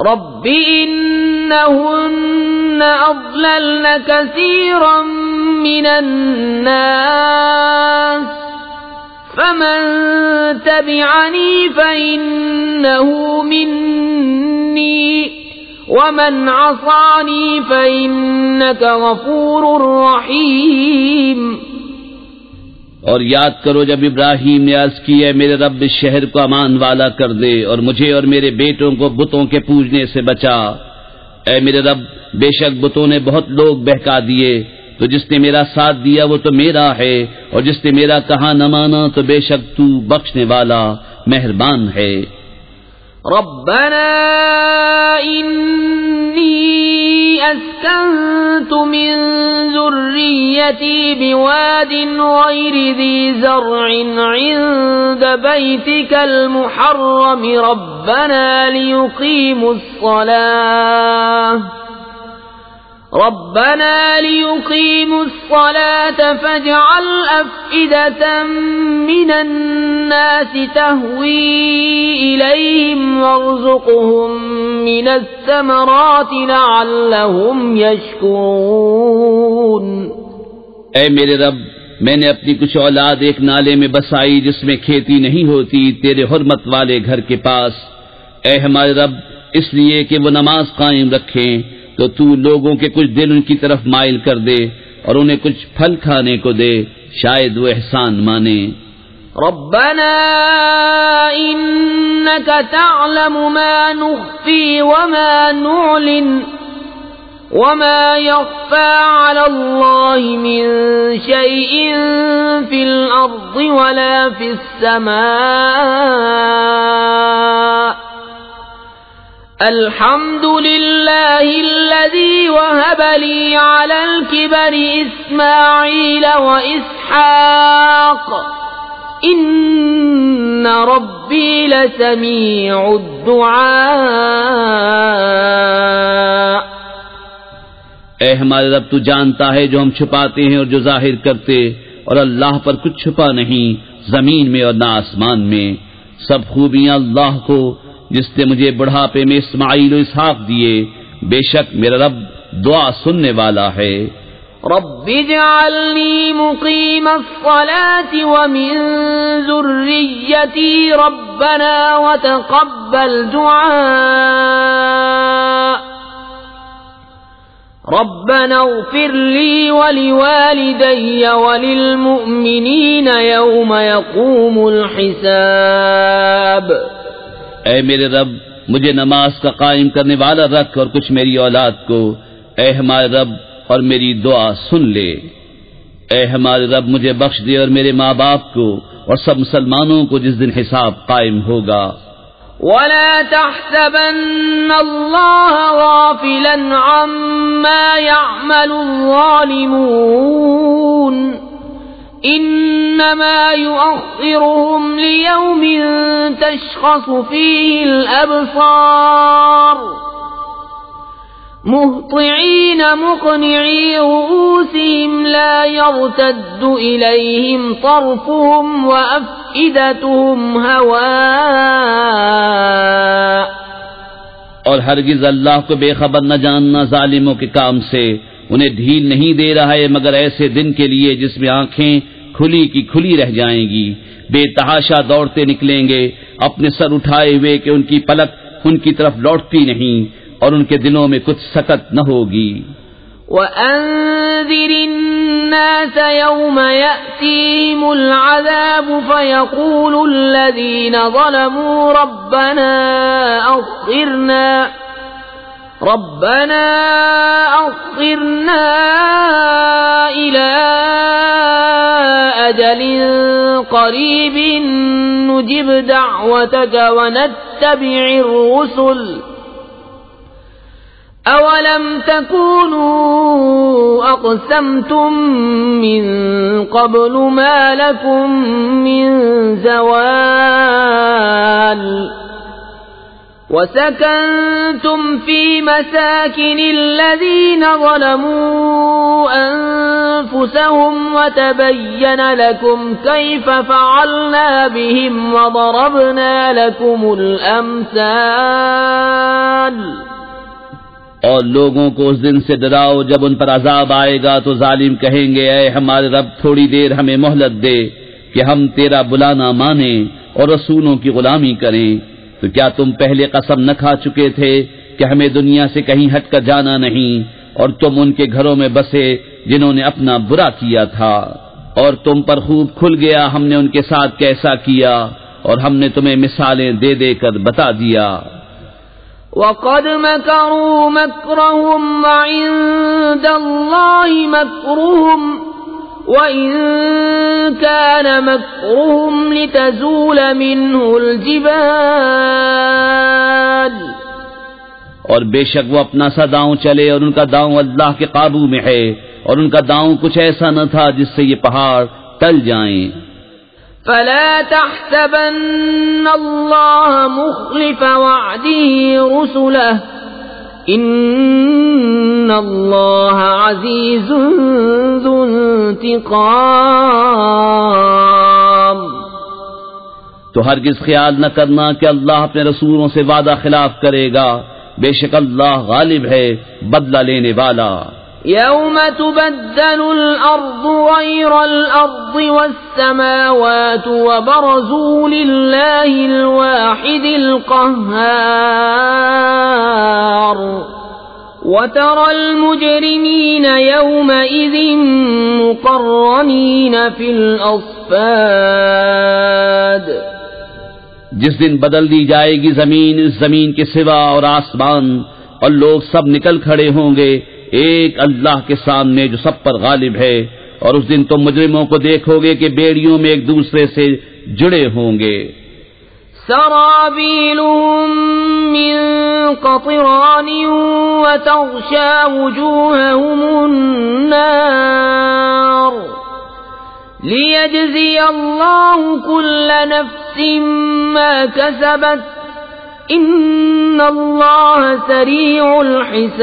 رب إنهن أضللن كثيرا من الناس فمن تبعني فإنه مني ومن عصاني فإنك غفور رحيم۔ اور یاد کرو جب ابراہیم نے عرض کی ہے میرے رب اس شہر کو امان والا کر دے اور مجھے اور میرے بیٹوں کو بتوں کے پوجنے سے بچا۔ اے میرے رب بے شک بتوں نے بہت لوگ بہکا دیے، تو جس نے میرا ساتھ دیا وہ تو میرا ہے، اور جس نے میرا کہا نہ مانا تو بے شک تو بخشنے والا مہربان ہے۔ ربنا إني أسكنت من ذريتي بواد غير ذي زرع عند بيتك المحرم ربنا ليقيموا الصلاة فاجعل أفئدة من الناس تهوي إليهم وارزقهم من الثمرات لعلهم يشكرون۔ اے میرے رب، میں نے اپنی کچھ اولاد ایک نالے میں بسائی جس میں کھیتی نہیں ہوتی تیرے حرمت والے گھر کے پاس۔ اے ہمارے رب، اس لیے کہ وہ نماز قائم رکھیں تو تو لوگوں کے کچھ دل ان کی طرف مائل کر دے اور انہیں کچھ پھل کھانے کو دے، شاید وہ احسان مانے۔ ربنا انك تعلم ما نخفي وما نعلن وما يخفى على الله من شيء في الأرض ولا في السماء الحمد لله الذي وهب لي على الكبر إسماعيل وإسحاق إن ربي لسميع الدعاء۔ اے ہمارے رب، تو جانتا ہے جو ہم چھپاتے ہیں اور جو ظاہر کرتے، اور اللہ پر کچھ چھپا نہیں زمین میں اور نہ آسمان میں۔ سب خوبیاں اللہ کو جس نے مجھے بڑھاپے میں اسماعیل و اسحاق دیے، بے شک میرا رب دعا سننے والا ہے۔ رب اجعلني مقيم الصلاة ومن ذريتي ربنا وتقبل دعاء ربنا اغفر لي ولوالدي وللمؤمنين يوم يقوم الحساب۔ اے میرے رب، مجھے نماز کا قائم کرنے والا رکھ اور کچھ میری اولاد کو۔ اے ہمارے رب، اور میری دعا سن لے۔ اے ہمارے رب، مجھے بخش دے اور میرے ماں باپ کو اور سب مسلمانوں کو جس دن حساب قائم ہوگا۔ ولا تحسبن الله غافلا عما يعمل الظالمون انما يؤخرهم ليوم تشخص فيه الابصار مهطعين مقنعي رؤوسهم لا يرتد إليهم طرفهم وأفئدتهم هواء۔ اور ہرگز اللہ کو بے خبر نہ جاننا ظالموں کے کام سے، انہیں ڈھیل نہیں دے رہا ہے مگر ایسے دن کے لیے جس میں آنکھیں کھلی کی کھلی رہ جائیں گی، بے تحاشا دوڑتے نکلیں گے اپنے سر اٹھائے ہوئے کہ ان کی پلک ان کی طرف لوٹتی نہیں اور ان کے دلوں میں کچھ سکت نہ ہوگی۔ وَأَنذِرِ النَّاسَ يَوْمَ يَأْتِيهِمُ الْعَذَابُ فَيَقُولُ الَّذِينَ ظَلَمُوا رَبَّنَا أَخِّرْنَا إِلَى أَجَلٍ قَرِيبٍ نُجِبْ دَعْوَتَكَ وَنَتَّبِعِ الرُّسُلَ أَوَلَمْ تَكُونُوا أَقْسَمْتُمْ مِنْ قَبْلُ مَا لَكُمْ مِنْ زَوَالٍ وَسَكَنْتُمْ فِي مَسَاكِنِ الَّذِينَ ظَلَمُوا أَنفُسَهُمْ وَتَبَيَّنَ لَكُمْ كَيْفَ فَعَلْنَا بِهِمْ وَضَرَبْنَا لَكُمُ الْأَمْثَالَ۔ اور لوگوں کو اس دن سے ڈراؤ جب ان پر عذاب آئے گا تو ظالم کہیں گے، اے ہمارے رب تھوڑی دیر ہمیں مہلت دے کہ ہم تیرا بلانا مانیں اور رسولوں کی غلامی کریں۔ تو کیا تم پہلے قسم نہ کھا چکے تھے کہ ہمیں دنیا سے کہیں ہٹ کر جانا نہیں، اور تم ان کے گھروں میں بسے جنہوں نے اپنا برا کیا تھا، اور تم پر خوب کھل گیا ہم نے ان کے ساتھ کیسا کیا، اور ہم نے تمہیں مثالیں دے دے کر بتا دیا۔ وَقَدْ مَكَرُوا مَكْرَهُمْ وَعِندَ اللَّهِ مَكْرُهُمْ وَإِن كَانَ مَكْرُهُمْ لِتَزُولَ مِنْهُ الْجِبَالُ۔ اور بے شک وہ اپنا سا داؤں چلے، اور ان کا داؤں اللہ کے قابو میں ہے، اور ان کا داؤں کچھ ایسا نہ تھا جس سے یہ پہاڑ ٹل جائیں۔ فلا تحسبن الله مخلف وعده رسله ان اللہ عزیز ذو انتقام. تو ہرگز خیال نہ کرنا کہ اللہ اپنے رسولوں سے وعدہ خلاف کرے گا، بے شک اللہ غالب ہے، بدلہ لینے والا. یوم تبدل الارض غیر الارض والسماوات وبرزوا للہ الواحد القہار وترى المجرمین یومئذ مقرنین فی الاصفاد. جس دن بدل دی جائے گی زمین اس زمین کے سوا اور آسمان، اور لوگ سب نکل کھڑے ہوں گے ایک اللہ کے سامنے جو سب پر غالب ہے، اور اس دن تم مجرموں کو دیکھو گے کہ بیڑیوں میں ایک دوسرے سے جڑے ہوں گے. سرابیلهم من قطران وتغشى وجوههم النار ليجزي الله كل نفس ما كسبت ان اللہ سریع الحساب.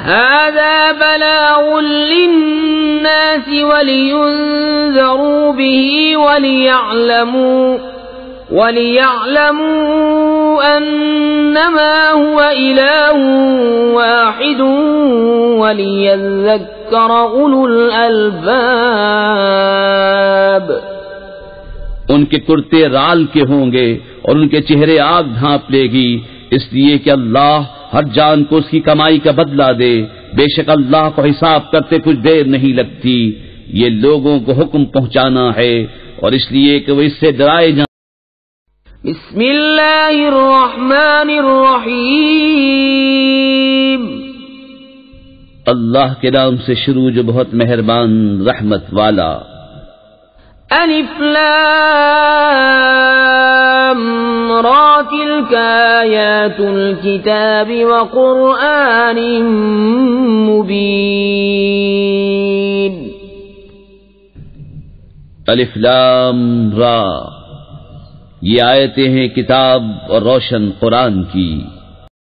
هذا بلاغ للناس ولينذروا به وليعلموا أنما هو إله واحد وليذكر أولو الألباب. ان کے کرتے رال کے ہوں گے اور ان کے چہرے آگ ڈھانپ لے گی، اس لیے کہ اللہ ہر جان کو اس کی کمائی کا بدلہ دے. بے شک اللہ کو حساب کرتے کچھ دیر نہیں لگتی. یہ لوگوں کو حکم پہنچانا ہے اور اس لیے کہ وہ اس سے ڈرائے جائیں. بسم اللہ الرحمن الرحیم. اللہ کے نام سے شروع جو بہت مہربان رحمت والا. الف لام را تلک آیات الکتاب وقرآن مبین. الف لام را، یہ آیتیں ہیں کتاب اور روشن قرآن کی.